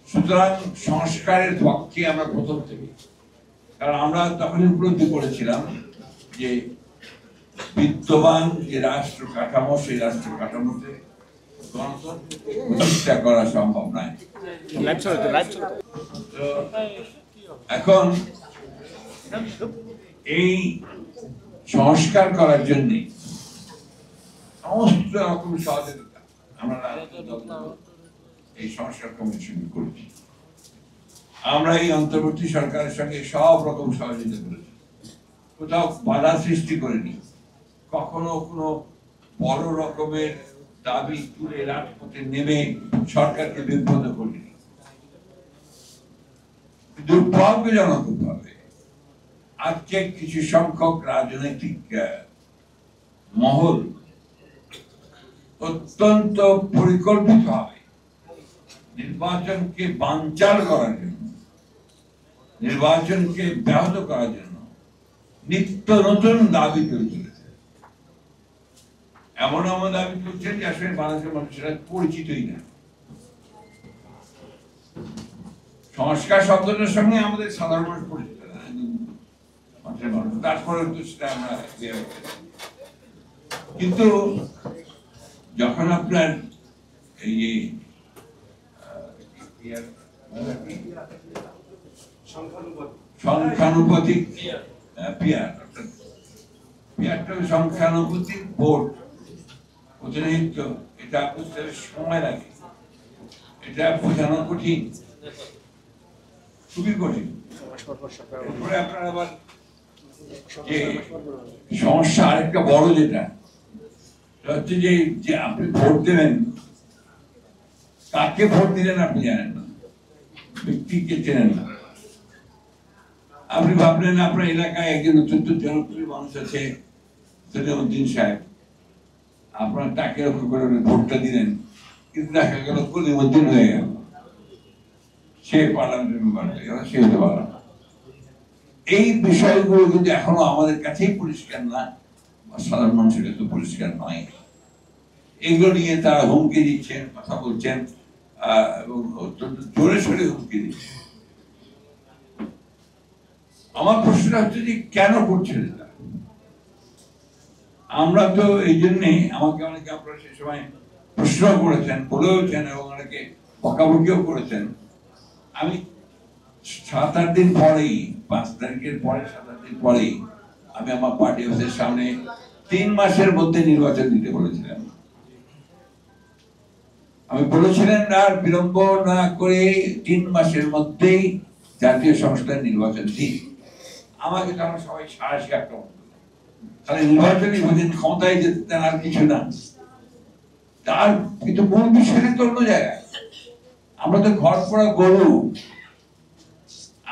সুতরাং সংস্কারের পক্ষে আমরা প্রথম থেকে, কারণ আমরা তখনই উপলব্ধি করেছিলাম যে বিদ্যমান যে রাষ্ট্র কাঠামো, সেই রাষ্ট্র কাঠামোতে গণতন্ত্র প্রতিষ্ঠা করা সম্ভব নয়। এখন এই সংস্কার করার জন্য সমস্ত রকম সহযোগিতা আমরা এই সংস্কার কমিশন করেছি। আমরা এই অন্তর্বর্তী সরকারের সঙ্গে সব রকম সহযোগিতা করেছি, কোথাও বাধা সৃষ্টি করিনি, কখনো কোনো বড় রকমের দাবি তুলে রাজপথে নেমে সরকারকে বিভ্রান্ত করিনি। দুর্ভাগ্যজনকভাবে আজকে কিছু সংখ্যক রাজনৈতিক মহল অত্যন্ত পরিকল্পিতভাবে নির্বাচনকে বানচাল করার জন্য, নির্বাচনকে ব্যাহত করার জন্য নিত্য নতুন দাবি তুলে চলেছে। এমন এমন দাবি তুলছেন যে আসলে বাংলাদেশের মানুষেরা পরিচিতই না। সংস্কার শব্দটার সঙ্গে আমাদের সাধারণ মানুষ পরিচিত না, তারপরে সেটা আমরা কিন্তু যখন আপনার এই যে সংখ্যানুপাতিক সংখ্যানুপাতিক ভোট প্রতিনিধিত্ব, এটা বুঝতে সময় লাগে, এটা বোঝানো কঠিন, খুবই কঠিন। এরপরে আপনার আবার যে সমস্যা আরেকটা বড় যেটা হচ্ছে যে আপনি ভোট দেবেন, কাকে ভোট দিলেন আপনি জানেন না, ব্যক্তিকে চেনেন না। আপনি ভাবলেন আপনার এলাকায় একজন অত্যন্ত জনপ্রিয় মানুষ আছে সলিমউদ্দিন সাহেব, আপনার তাকে লক্ষ্য করে ভোটটা দিলেন, কিন্তু দেখা গেল সলিমউদ্দিন হয়ে গেল, সে পার্লামেন্টের মেম্বার হয়ে গেল, সে হতে পারল না। এই বিষয়গুলো কিন্তু এখনো আমাদের কাছেই পরিষ্কার না, সাধারণ মানুষের কাছে পরিষ্কার নয়। এগুলো নিয়ে তারা হুমকি দিচ্ছেন, কথা বলছেন এবং অত্যন্ত জোরে সোরে হুমকি দিচ্ছেন। আমার প্রশ্নটা হচ্ছে যে কেন করছেন এটা? আমরা তো এই জন্যে, আমাকে অনেকে আপনারা সে সময় প্রশ্ন করেছেন, বলেওছেন এবং অনেকে বকাবকিও করেছেন। আমি 7-8 দিন পরেই, 5 তারিখের পরে 7-8 দিন পরেই আমি আমার পার্টি অফিসের সামনে 3 মাসের মধ্যে নির্বাচন দিতে বলেছিলাম। আমি বলেছিলেন আর বিলম্ব না করে 3 মাসের মধ্যেই জাতীয় সংসদের নির্বাচন দিই। আমাকে তখন সবাই সাহসী আক্রমণ করলো, তাহলে নির্বাচনী ক্ষমতায় যেতে আর কিছু না। তার কিন্তু মূল বিষয়টা তো অন্য জায়গায়। আমরা তো ঘর পড়া গরু।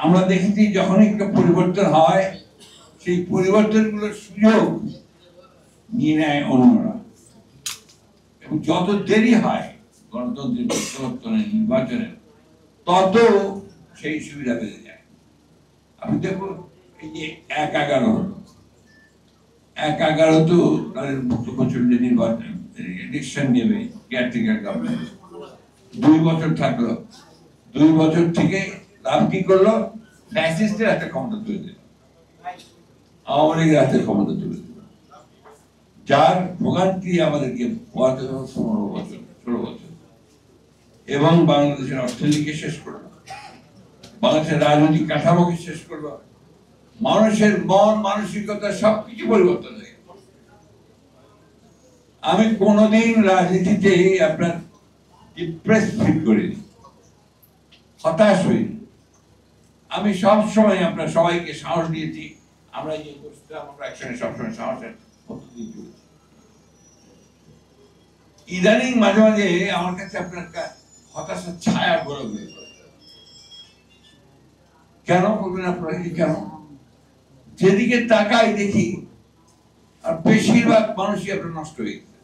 আমরা দেখেছি যখন একটা পরিবর্তন হয়, সেই পরিবর্তনগুলোর সুযোগ নিয়ে নেয় অন্যরা, এবং যত দেরি হয় গণতন্ত্রের পরিবর্তনের, নির্বাচনের, তত সেই সুবিধা বেড়ে যায়। আপনি দেখুন এই যে 1-11 হলো, 1-11 তো তাদের মুখ্যমন্ত্রী নির্বাচন ইলেকশন নেবে, কেয়ারটেকার গভর্নমেন্ট 2 বছর থাকলো। 2 বছর থেকে লাভ কি করলো? ফ্যাসিস্টের হাতে ক্ষমতা তুলে দিল, আওয়ামী লীগের হাতে ক্ষমতা তুলে দিল, যার ভোগান্তি আমাদেরকে 15 বছর 16 বছর, এবং বাংলাদেশের অর্থনীতিকে শেষ করলো, বাংলাদেশের রাজনৈতিক কাঠামোকে শেষ করলো, মানুষের মন মানসিকতা সবকিছু পরিবর্তন হয়ে গেল। আমি কোনোদিন রাজনীতিতে আপনার ডিপ্রেস ফিল করিনি, হতাশ হইনি। আমি সবসময় আপনার সবাইকে সাহস দিয়েছি, আমরা যে করছিলাম আমরা একসঙ্গে সবসময় সাহসের মধ্য দিয়ে চলেছি। ইদানিং মাঝে মাঝে আমার কাছে আপনার হতাশার ছায়া ঘোরা হয়ে পড়ে। কেন বলবেন আপনারা? কেন? যেদিকে তাকাই দেখি আর বেশিরভাগ মানুষই আপনার নষ্ট হয়ে গেছে,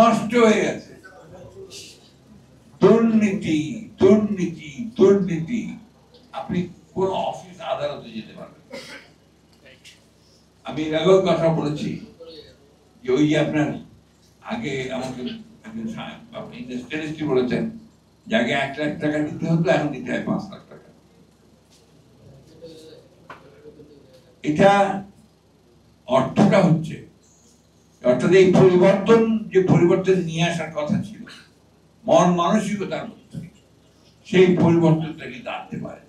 নষ্ট হয়ে গেছে। দুর্নীতি দুর্নীতি দুর্নীতি। আপনি কোন অফিস আদালতে যেতে পারবেন। আমি এর আগেও কথা বলেছি যে ওই যে আপনার আগে আমাকে বলেছেন যে আগে 1 লাখ টাকা দিতে হতো, এখন দিতে হয় 5 লাখ টাকা। এটা অর্থটা হচ্ছে, অর্থাৎ এই পরিবর্তন যে পরিবর্তন নিয়ে আসার কথা ছিল মন মানসিকতার মধ্যে, সেই পরিবর্তনটা কিন্তু আনতে পারে।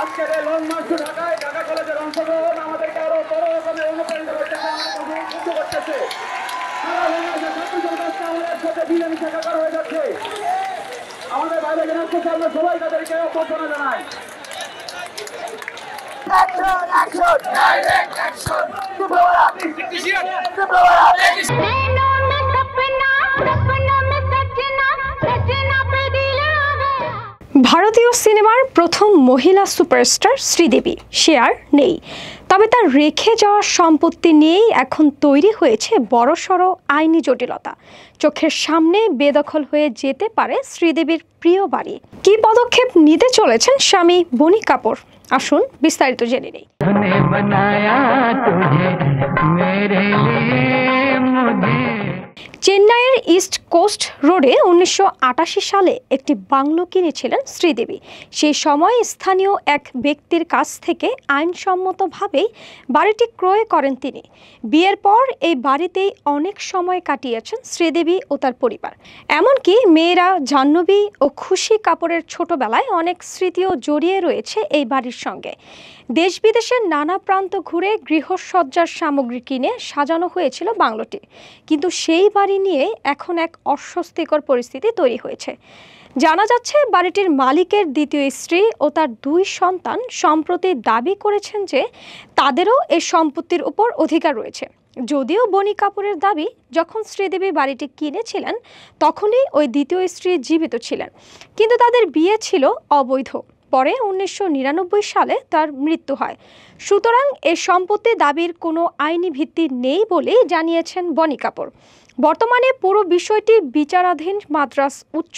আজকের এই লং মার্চ টু ঢাকায় ঢাকা কলেজের অংশগ্রহণ আমাদেরকে আরো বড় রকমের অনুপ্রাণিত করতেছে, উদ্বুদ্ধ করতেছে। সারা বাংলাদেশের ছাত্র জনতা আমাদের সাথে মিলেমিশে একাকার হয়ে যাচ্ছে। আমাদের বাইরে যারা আসছে আমরা সবাই তাদেরকে অভ্যর্থনা জানাই। ভারতীয় সিনেমার প্রথম মহিলা সুপারস্টার শ্রীদেবী সে আর নেই, তবে তার রেখে যাওয়া সম্পত্তি নিয়েই এখন তৈরি হয়েছে বড়সড় আইনি জটিলতা। চোখের সামনে বেদখল হয়ে যেতে পারে শ্রীদেবীর প্রিয় বাড়ি। কী পদক্ষেপ নিতে চলেছেন স্বামী বনি কাপুর, আসুন বিস্তারিত জেনে নেই। চেন্নাইয়ের ইস্ট কোস্ট রোডে 1988 সালে একটি বাংলো কিনেছিলেন শ্রীদেবী। সেই সময় স্থানীয় এক ব্যক্তির কাছ থেকে আইনসম্মতভাবেই বাড়িটি ক্রয় করেন তিনি। বিয়ের পর এই বাড়িতেই অনেক সময় কাটিয়েছেন শ্রীদেবী ও তার পরিবার। এমনকি মেয়েরা জাহ্নবী ও খুশি কাপুরের ছোটবেলায় অনেক স্মৃতিও জড়িয়ে রয়েছে এই বাড়ির সঙ্গে। দেশ বিদেশের নানা প্রান্ত ঘুরে গৃহসজ্জার সামগ্রী কিনে সাজানো হয়েছিল বাংলোটি, কিন্তু সেই বাড়ি নিয়ে এখন এক অস্বস্তিকর পরিস্থিতি তৈরি হয়েছে। জানা যাচ্ছে বাড়িটির মালিকের দ্বিতীয় স্ত্রী ও তার 2 সন্তান সম্প্রতি দাবি করেছেন যে তাদেরও এই সম্পত্তির উপর অধিকার রয়েছে। যদিও বনি কাপুরের দাবি, যখন শ্রীদেবী বাড়িটি কিনেছিলেন তখনই ওই দ্বিতীয় স্ত্রী জীবিত ছিলেন, কিন্তু তাদের বিয়ে ছিল অবৈধ। পরে 1999 সালে তার মৃত্যু হয়। সুতরাং এই সম্পত্তি দাবির কোনো আইনি ভিত্তি নেই বলেই জানিয়েছেন বনি কাপুর। বর্তমানে পুরো বিষয়টি বিচারাধীন মাদ্রাজ উচ্চ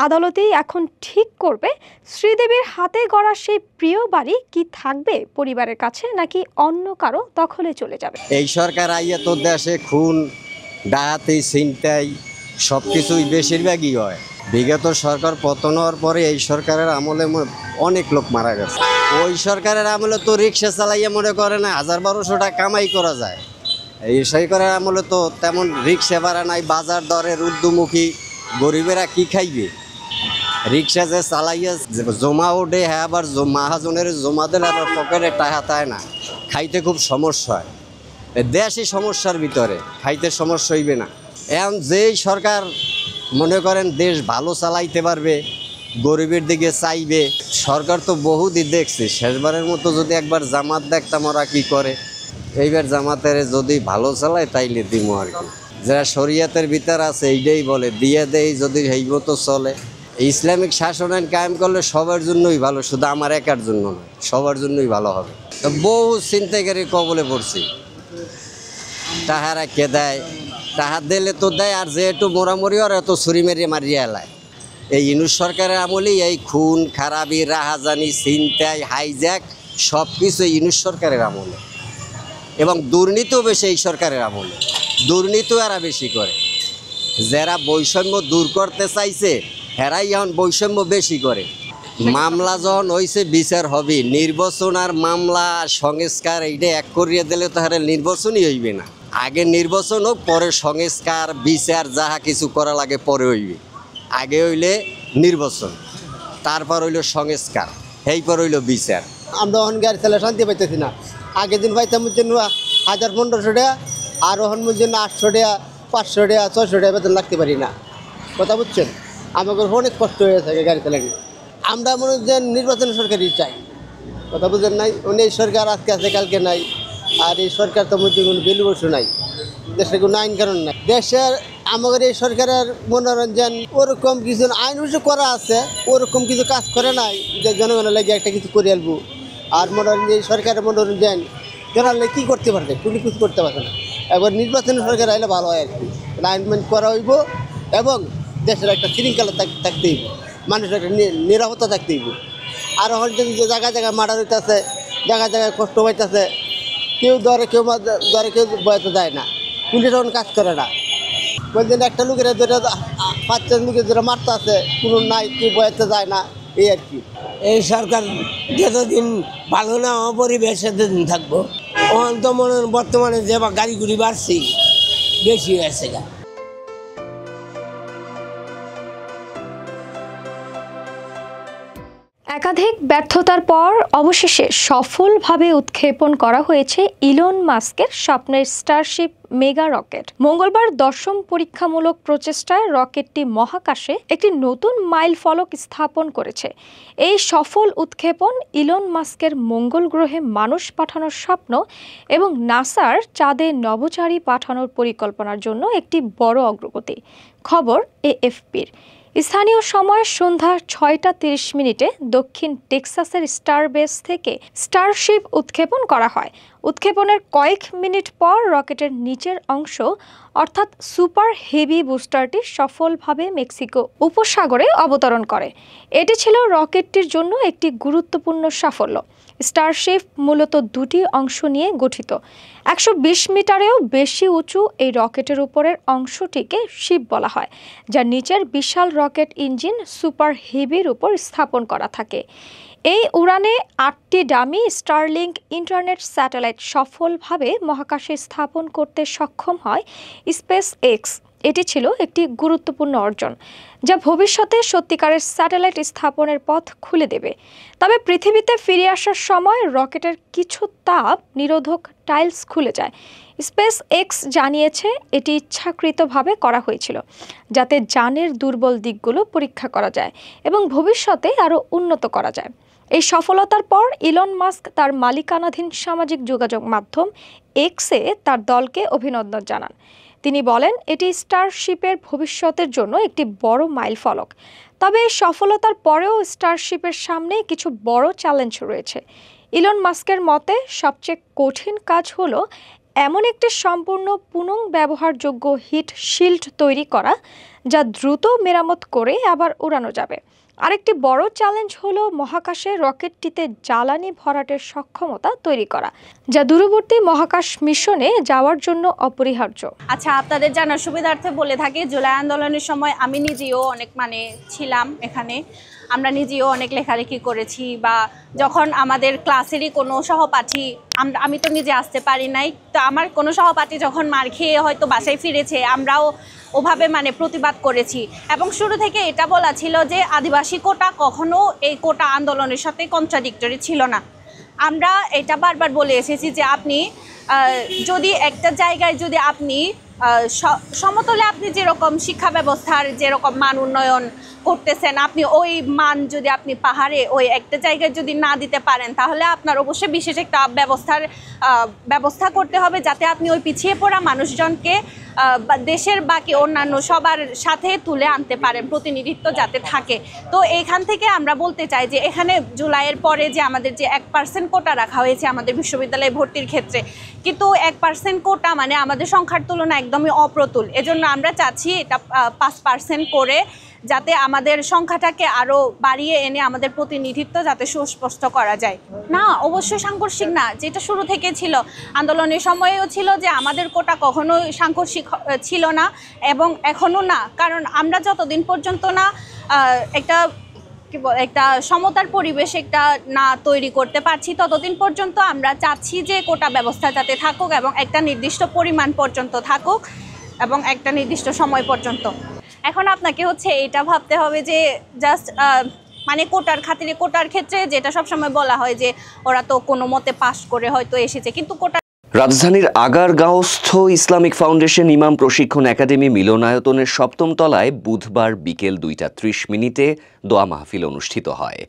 আদালতেই এখন ঠিক করবে শ্রীদেবীর হাতে গড়া সেই প্রিয় বাড়ি কি থাকবে পরিবারের কাছে নাকি অন্য কারো দখলে চলে যাবে। এই সরকার আইয়া তো দেশে খুন ডাকাতি ছিনতাই সবকিছুই বেশিরভাগই হয়। বিগত সরকার পতন হওয়ার পরে এই সরকারের আমলে অনেক লোক মারা গেছে। ওই সরকারের আমলে তো রিক্সা চালাইয়া মনে করে না 1000-1200 টাকা কামাই করা যায়। এই সরকারের আমলে তো তেমন রিক্সা ভাড়া নাই, বাজার দরের ঊর্ধ্বমুখী, গরিবেরা কি খাইবে? রিক্সা যে চালাইয়া জমা ওঠে, হ্যাঁ আবার মাহাজনের জমা দিলে আবার পকেটে টাকা তাই না, খাইতে খুব সমস্যা হয়। দেশই সমস্যার ভিতরে, খাইতে সমস্যা হইবে না। এখন যেই সরকার মনে করেন দেশ ভালো চালাইতে পারবে, গরিবের দিকে চাইবে, সরকার তো বহুদিন দেখছে। শেষবারের মতো যদি একবার জামাত দেখতাম ওরা কি করে, এইবার জামাতের যদি ভালো চালায় তাইলে দিমো আর কি। যারা শরিয়াতের ভিতর আছে এইটাই বলে দিয়ে দেয়, যদি এই মতো চলে। ইসলামিক শাসন আইন কায়েম করলে সবার জন্যই ভালো, শুধু আমার একার জন্য নয়, সবার জন্যই ভালো হবে। তো বহু ছিনতাইকারীর কবলে পড়ছি, টাহারা কে দেয়, টাহা দিলে তো দেয়, আর যেহেতু মোরামরি আর এত ছুরি মেরিয়ে মারিয়ে এলায়। এই ইউনূস সরকারের আমলেই এই খুন খারাপি, রাহাজানি, ছিনতাই, হাইজ্যাক সব কিছু ইউনূস সরকারের আমলে, এবং দুর্নীতিও বেশি এই সরকারের আমলে। দুর্নীতিও এরা বেশি করে। যারা বৈষম্য দূর করতে চাইছে এরাই এখন বৈষম্য বেশি করে। মামলা যখন হয়েছে বিচার হবে, নির্বাচন আর মামলা সংস্কার এইটা এক করিয়ে দিলে তো হারে নির্বাচনই হইবে না। আগে নির্বাচন হোক, পরে সংস্কার বিচার যাহা কিছু করা লাগে পরে হইবে। আগে হইলে নির্বাচন, তারপর হইল সংস্কার, এইপর হইল বিচার। আমরা এখন গাড়ি চালা শান্তি পাইতেছি না। আগের দিন পাইতাম 1000-1500 টাকা, আর এখন জন্য 800 টাকা, 500 টাকা, 600 টাকা বেতন লাগতে পারি না। কথা বুঝছেন, আমাকে অনেক কষ্ট হয়ে থাকে গাড়ি চালানি। আমরা মনে হচ্ছে নির্বাচন সরকারই চাই। কথা বুঝেন নাই, এই সরকার আজকে আছে কালকে নাই, আর এই সরকার তো মধ্যে কোনো ভ্যালু বসু নাই, দেশে কোনো আইন কারণ নাই। দেশের আমাদের এই সরকারের মনোরঞ্জন ওরকম কিছু আইন উৎস করা আছে, ওরকম কিছু কাজ করে নাই যে জনগণের লাগে একটা কিছু করে আলবো। আর মনোরঞ্জন সরকারের মনোরঞ্জন জনগণের কী করতে পারবে, কোনো কিছু করতে পারবে না। এবার নির্বাচনের সরকার আইলে ভালো হয় আর কি, আইনমেন্ট করা হইব এবং দেশের একটা শৃঙ্খলা থাকতে হইব, মানুষের একটা নিরাপত্তা থাকতে হইব। আর এখন যে জায়গায় জায়গায় মার্ডার হইতেছে, জায়গায় জায়গায় কষ্ট হইতেছে, কেউ ধরে কেউ বয়াতে যায় না, পুলিশ এখন কাজ করে না। বলছেন একটা লোকের যেটা 5-4 লোকের যেটা মারতে আছে, কোনো নাই, কেউ বয়াতে যায় না, এই আর কি। এই সরকার যতদিন ভালো না পরিবেশ সেতদিন থাকবো। তো মনে বর্তমানে যে গাড়ি গুড়ি বাড়ছি বেশি হয়েছে। একাধিক ব্যর্থতার পর অবশেষে সফলভাবে উৎক্ষেপণ করা হয়েছে ইলন মাস্কের স্বপ্নের স্টারশিপ মেগা রকেট। মঙ্গলবার 10ম পরীক্ষামূলক প্রচেষ্টায় রকেটটি মহাকাশে একটি নতুন মাইল ফলক স্থাপন করেছে। এই সফল উৎক্ষেপণ ইলন মাস্কের মঙ্গল গ্রহে মানুষ পাঠানোর স্বপ্ন এবং নাসার চাঁদে নভোচারী পাঠানোর পরিকল্পনার জন্য একটি বড় অগ্রগতি। খবর এএফপির। স্থানীয় সময় সন্ধ্যা 6টা 30 দক্ষিণ টেক্সাসের স্টারবেস থেকে স্টারশিপ উৎক্ষেপণ করা হয়। উৎক্ষেপণের কয়েক মিনিট পর রকেটের নিচের অংশ অর্থাৎ সুপার হেভি বুস্টারটি সফলভাবে মেক্সিকো উপসাগরে অবতরণ করে। এটি ছিল রকেটটির জন্য একটি গুরুত্বপূর্ণ সাফল্য। স্টারশিপ মূলত 2টি অংশ নিয়ে গঠিত। 120 মিটারেও বেশি উঁচু এই রকেটের উপরের অংশটিকে শিপ বলা হয়, যার নিচের বিশাল রকেট ইঞ্জিন সুপার হেভির উপর স্থাপন করা থাকে। এই উড়ানে 8টি ডামি স্টারলিংক ইন্টারনেট স্যাটেলাইট সফলভাবে মহাকাশে স্থাপন করতে সক্ষম হয় স্পেস এক্স। এটি ছিল একটি গুরুত্বপূর্ণ অর্জন, যা ভবিষ্যতে সত্যিকারের স্যাটেলাইট স্থাপনের পথ খুলে দেবে। তবে পৃথিবীতে ফিরে আসার সময় রকেটের কিছু তাপ নিরোধক টাইলস খুলে যায়। স্পেস এক্স জানিয়েছে এটি ইচ্ছাকৃতভাবে করা হয়েছিল, যাতে যানের দুর্বল দিকগুলো পরীক্ষা করা যায় এবং ভবিষ্যতে আরও উন্নত করা যায়। এই সফলতার পর ইলন মাস্ক তার মালিকানাধীন সামাজিক যোগাযোগ মাধ্যম এক্সে তার দলকে অভিনন্দন জানান। তিনি বলেন, এটি স্টারশিপের ভবিষ্যতের জন্য একটি বড় মাইলফলক। তবে এই সফলতার পরেও স্টারশিপের সামনে কিছু বড় চ্যালেঞ্জ রয়েছে। ইলন মাস্কের মতে সবচেয়ে কঠিন কাজ হলো এমন একটি সম্পূর্ণ পুনঃ ব্যবহারযোগ্য হিট শিল্ড তৈরি করা যা দ্রুত মেরামত করে আবার উড়ানো যাবে। আরেকটি বড় চ্যালেঞ্জ হলো মহাকাশে রকেটটিতে জ্বালানি ভরাটের সক্ষমতা তৈরি করা, যা দূরবর্তী মহাকাশ মিশনে যাওয়ার জন্য অপরিহার্য। আচ্ছা, আপনাদের জানার সুবিধার্থে বলে থাকি, জুলাই আন্দোলনের সময় আমি নিজেও অনেক ছিলাম এখানে। আমরা নিজেও অনেক লেখালেখি করেছি, বা যখন আমাদের ক্লাসেরই কোনো সহপাঠী, আমি তো নিজে আসতে পারি নাই, তো আমার কোনো সহপাঠী যখন মার খেয়ে হয়তো বাসায় ফিরেছে, আমরাও ওভাবে প্রতিবাদ করেছি। এবং শুরু থেকে এটা বলা ছিল যে আদিবাসী কোটা কখনো এই কোটা আন্দোলনের সাথে কন্ট্রাডিক্টরি ছিল না। আমরা এটা বারবার বলে এসেছি যে আপনি যদি একটা জায়গায় যদি আপনি সমতলে আপনি যেরকম শিক্ষা ব্যবস্থার যেরকম মান উন্নয়ন করতেছেন, আপনি ওই মান যদি আপনি পাহাড়ে ওই একটা জায়গায় যদি না দিতে পারেন, তাহলে আপনার অবশ্যই বিশেষ একটা ব্যবস্থা করতে হবে, যাতে আপনি ওই পিছিয়ে পড়া মানুষজনকে দেশের বাকি অন্যান্য সবার সাথে তুলে আনতে পারেন, প্রতিনিধিত্ব যাতে থাকে। তো এইখান থেকে আমরা বলতে চাই যে এখানে জুলাইয়ের পরে যে আমাদের যে 1% কোটা রাখা হয়েছে আমাদের বিশ্ববিদ্যালয়ে ভর্তির ক্ষেত্রে, কিন্তু 1% কোটা আমাদের সংখ্যার তুলনায় একদমই অপ্রতুল। এজন্য আমরা চাচ্ছি এটা 5% করে, যাতে আমাদের সংখ্যাটাকে আরও বাড়িয়ে এনে আমাদের প্রতিনিধিত্ব যাতে সুস্পষ্ট করা যায়। না, অবশ্যই সাংঘর্ষিক না, যেটা শুরু থেকে ছিল, আন্দোলনের সময়েও ছিল যে আমাদের কোটা কখনোই সাংঘর্ষিক ছিল না এবং এখনও না। কারণ আমরা যতদিন পর্যন্ত না একটা সমতার পরিবেশ না তৈরি করতে পারছি, ততদিন পর্যন্ত আমরা চাচ্ছি যে কোটা ব্যবস্থা যাতে থাকুক এবং একটা নির্দিষ্ট পরিমাণ পর্যন্ত থাকুক এবং একটা নির্দিষ্ট সময় পর্যন্ত। এখন আপনাকে এটা ভাবতে হবে যে জাস্ট কোটার খাতিরে, কোটার ক্ষেত্রে যেটা সবসময় বলা হয় যে ওরা তো কোনো মতে পাস করে হয়তো এসেছে, কিন্তু কোটা। রাজধানীর আগারগাঁওস্থ ইসলামিক ফাউন্ডেশন ইমাম প্রশিক্ষণ একাডেমি মিলনায়তনের 7ম তলায় বুধবার বিকেল 2:30 দোয়া মাহফিল অনুষ্ঠিত হয়।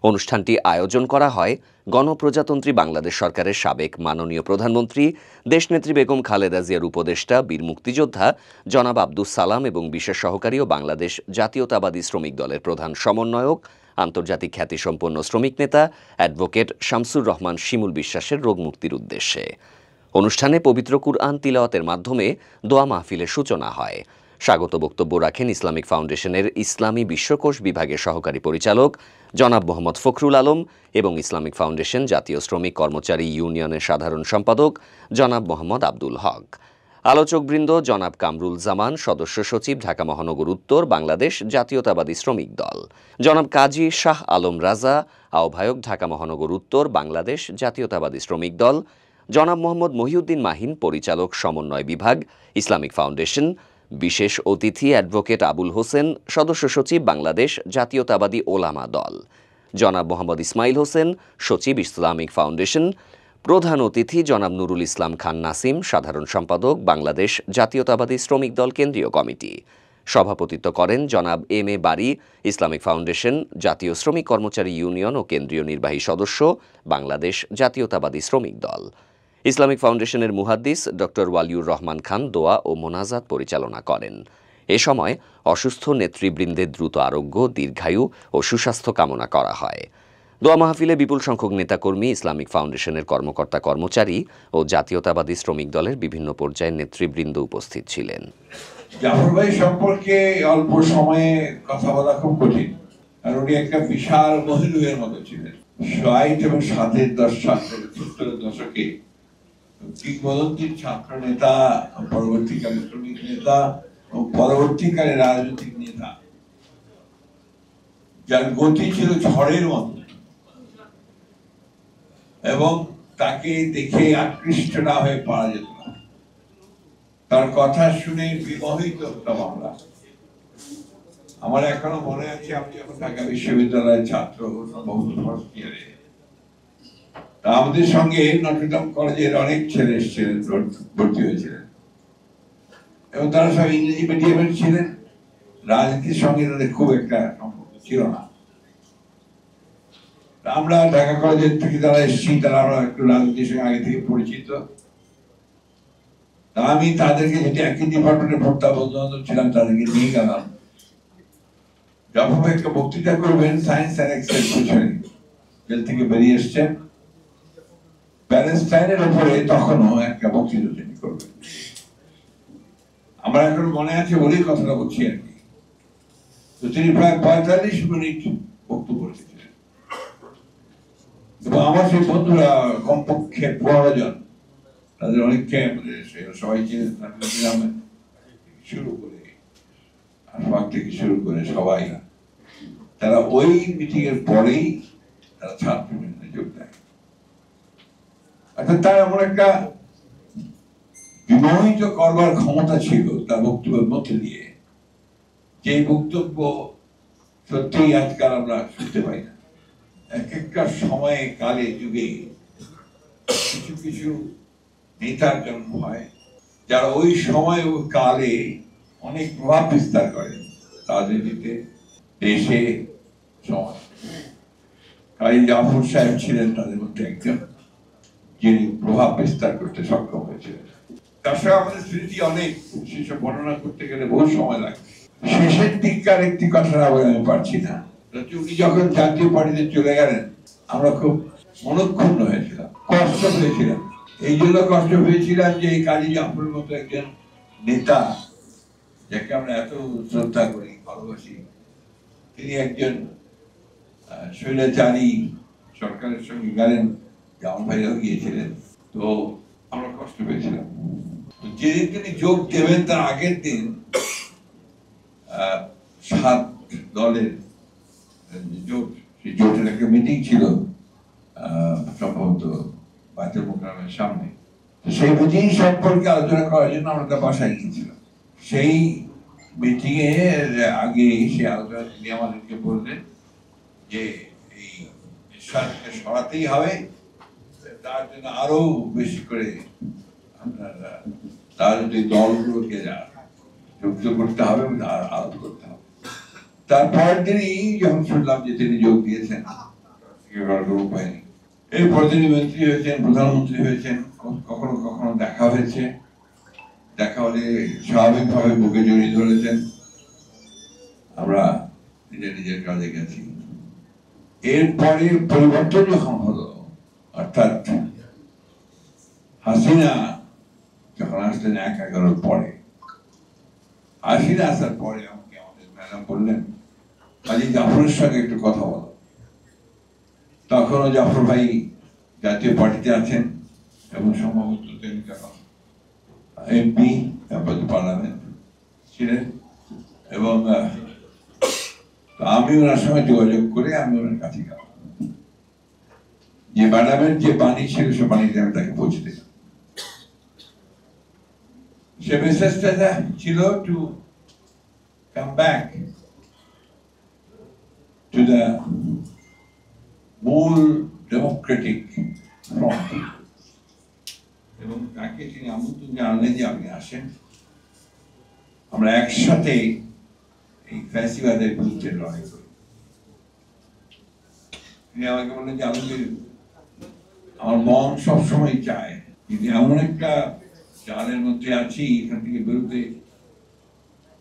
অনুষ্ঠানটি আয়োজন করা হয় গণপ্রজাতন্ত্রী বাংলাদেশ সরকারের সাবেক মাননীয় প্রধানমন্ত্রী দেশনেত্রী বেগম খালেদা জিয়ার উপদেষ্টা বীর মুক্তিযোদ্ধা জনাব আব্দুস সালাম এবং বিশেষ সহকারী ও বাংলাদেশ জাতীয়তাবাদী শ্রমিক দলের প্রধান সমন্বয়ক, আন্তর্জাতিক খ্যাতিসম্পন্ন শ্রমিক নেতা অ্যাডভোকেট শামসুর রহমান শিমুল বিশ্বাসের রোগ মুক্তির উদ্দেশ্যে। অনুষ্ঠানে পবিত্র কুরআন তিলাওয়াতের মাধ্যমে দোয়া মাহফিলের সূচনা হয়। স্বাগত বক্তব্য রাখেন ইসলামিক ফাউন্ডেশনের ইসলামী বিশ্বকোষ বিভাগের সহকারী পরিচালক জনাব মোহাম্মদ ফখরুল আলম এবং ইসলামিক ফাউন্ডেশন জাতীয় শ্রমিক কর্মচারী ইউনিয়নের সাধারণ সম্পাদক জনাব মোহাম্মদ আব্দুল হক। আলোচকবৃন্দ জনাব কামরুল জামান, সদস্য সচিব ঢাকা মহানগর উত্তর বাংলাদেশ জাতীয়তাবাদী শ্রমিক দল, জনাব কাজী শাহ আলম রাজা, আহ্বায়ক ঢাকা মহানগর উত্তর বাংলাদেশ জাতীয়তাবাদী শ্রমিক দল, জনাব মোহাম্মদ মহিউদ্দিন মাহিন, পরিচালক সমন্বয় বিভাগ ইসলামিক ফাউন্ডেশন, বিশেষ অতিথি অ্যাডভোকেট আবুল হোসেন, সদস্য সচিব বাংলাদেশ জাতীয়তাবাদী ওলামা দল, জনাব মোহাম্মদ ইসমাইল হোসেন, সচিব ইসলামিক ফাউন্ডেশন, প্রধান অতিথি জনাব নুরুল ইসলাম খান নাসিম, সাধারণ সম্পাদক বাংলাদেশ জাতীয়তাবাদী শ্রমিক দল কেন্দ্রীয় কমিটি। সভাপতিত্ব করেন জনাব M A Bari, Islamic foundation জাতীয় শ্রমিক কর্মচারী ইউনিয়ন ও কেন্দ্রীয় নির্বাহী সদস্য বাংলাদেশ জাতীয়তাবাদী শ্রমিক দল। ইসলামিক ফাউন্ডেশনের মুহাদ্দিস ডক্টর ওয়ালিউর রহমান খান দোয়া ও মোনাজাত পরিচালনা করেন। এ সময় অসুস্থ নেতৃবৃন্দের দ্রুত আরোগ্য, দীর্ঘায়ু ও সুস্বাস্থ্য কামনা করা হয়। দোয়া মাহফিলে বিপুল সংখ্যক নেতাকর্মী, ইসলামিক ফাউন্ডেশনের কর্মকর্তা কর্মচারী ও জাতীয়তাবাদী শ্রমিক দলের বিভিন্ন পর্যায়ের নেতৃবৃন্দ উপস্থিত ছিলেন। জাফর ভাই সম্পর্কে অল্প সময়ে কথা বলা খুব কঠিন, আর উনি একটা বিশাল মহিলুয়ের মতো ছিলেন। 60 এবং 70 দশকে কিংবদন্তির ছাত্র নেতা, পরবর্তীকালে শ্রমিক নেতা ও পরবর্তীকালে রাজনৈতিক নেতা, যার গতি ছিল ঝড়ের মতো, এবং তাকে দেখে আকৃষ্ট না হয়ে পারা যেত না। তার কথা শুনে বিমোহিত হতাম আমরা। আমার এখনো মনে আছে, আমি যখন ঢাকা বিশ্ববিদ্যালয়ের ছাত্র, সম্ভবত ফার্স্ট ইয়ারে, আমাদের সঙ্গে নটরডেম কলেজের অনেক ছেলে এসেছিলেন, ভর্তি হয়েছিলেন, এবং তারা সব ইংরেজি মিডিয়ামের ছিলেন। রাজনীতির সঙ্গে তাদের খুব একটা সম্পর্ক ছিল না। আমরা ঢাকা কলেজের থেকে যারা এসেছি, তারা আমরা একটু রাজনীতির সঙ্গে আগে থেকে পরিচিত। আমি তাদেরকে, যেটি একই ডিপার্টমেন্টে ভর্তা বন্ধু ছিলাম, তাদেরকে নিয়ে গেলাম। যখন একটা বক্তৃতা করবেন সায়েন্স অ্যান্ড এক্সেল, জেল থেকে বেরিয়ে এসছেন, প্যালেস্টাইনের উপরে তখনও একটা বক্তৃতা তিনি করবেন। আমার এখন মনে আছে বলেই কথাটা বলছি আর কি। তো তিনি প্রায় 45 মিনিট বক্তব্য রেখেছিলেন এবং আমার সেই বন্ধুরা কমপক্ষে 15 জন, তাদের অনেককে সবাই চিনে শুরু করে আশফাক থেকে শুরু করে সবাই, তারা ওই মিটিং এর পরেই তারা ছাত্র ইউনিয়নে যোগ দেয়। অর্থাৎ তার এমন একটা বিমোহিত করবার ক্ষমতা ছিল তার বক্তব্যের মধ্যে দিয়ে, যে বক্তব্য সত্যিই আজকাল আমরা শুনতে পাই না। এক একটা সময়ে কালে যুগে কিছু কিছু নেতার জন্ম হয় যারা ওই সময় ও কালে অনেক প্রভাব বিস্তার করেন রাজনীতিতে, দেশে, সমাজ। কাজী জাফর সাহেব ছিলেন তাদের মধ্যে একজন যিনি প্রভাব বিস্তার করতে সক্ষম হয়েছিলেন। তার সঙ্গে আমাদের স্মৃতি অনেক, সেসব বর্ণনা করতে গেলে বহু সময় লাগে। শেষের দিককার একটি কথা বলে আমি পারছি না। উনি যখন জাতীয় পার্টিতে চলে গেলেন আমরা খুব মনক্ষুণ্ণ হয়েছিলাম, কষ্ট পেয়েছিলাম। এই জন্য কষ্ট পেয়েছিলাম যে এই কাজী জাফরের মতো একজন নেতা, যাকে আমরা এত শ্রদ্ধা করি, ভালোবাসি, তিনি একজন স্বৈরাচারী সরকারের সঙ্গে গেলেন, জামান ভাইরাও গিয়েছিলেন। তো আমরা কষ্ট পেয়েছিলাম। যেদিন তিনি যোগ দেবেন তার আগের দিন 7 দলের জোট, সেই জোটের একটা মিটিং ছিল সম্ভবত বাইতুল মোকাররমের সামনে। সেই মিটিং সম্পর্কে আলোচনা করার জন্য আমরা তার বাসায় গিয়েছিলাম। সেই মিটিং এর আগে সে আলোচনা তিনি আমাদেরকে বললেন যে এই ইসরায়েলকে সরাতেই হবে, তার জন্য আরো বেশি করে আপনারা রাজনৈতিক দলগুলোকে যুক্ত করতে হবে, আলাপ করতে হবে। তারপর দিনই যখন শুনলাম যে তিনি যোগ দিয়েছেন, উপায় নেই। এরপর তিনি মন্ত্রী হয়েছেন, প্রধানমন্ত্রী হয়েছেন, কখনো কখনো দেখা হয়েছে, দেখা হলে স্বাভাবিকভাবে বুকে জড়িয়ে ধরেছেন, আমরা নিজের নিজের কাজে গেছি। এরপরে পরিবর্তন যখন হলো, অর্থাৎ হাসিনা যখন আসলেন 1/11 পরে, হাসিনা আসার পরে আমাকে আমাদের ম্যাডাম বললেন কাজী জাফরের সঙ্গে একটু কথা বলো। তখনও জাফর ভাই জাতীয় পার্টিতে আছেন এবং সম্ভবত তিনি এমপি, পার্লামেন্ট ছিলেন। এবং আমি ওনার সঙ্গে যোগাযোগ করে আমি ওনার কাছে গেলাম, যে ম্যাডামের যে বাণী ছিল সে বাণীটা আমি তাকে পৌঁছে দিলাম। সে মেসেজটা ছিল to come back to the মূল ডেমোক্রেটিক ফ্রন্ট, এবং তাকে তিনি আমন্ত্রণ জানালেন যে আপনি আসেন, আমরা একসাথে এই ফ্যাসিবাদের বিরুদ্ধে লড়াই করি। তিনি আমাকে বললেন যে আমি আমার মন সবসময় চায়, কিন্তু এমন একটা জালের মধ্যে আছি, এখান থেকে বেরোতে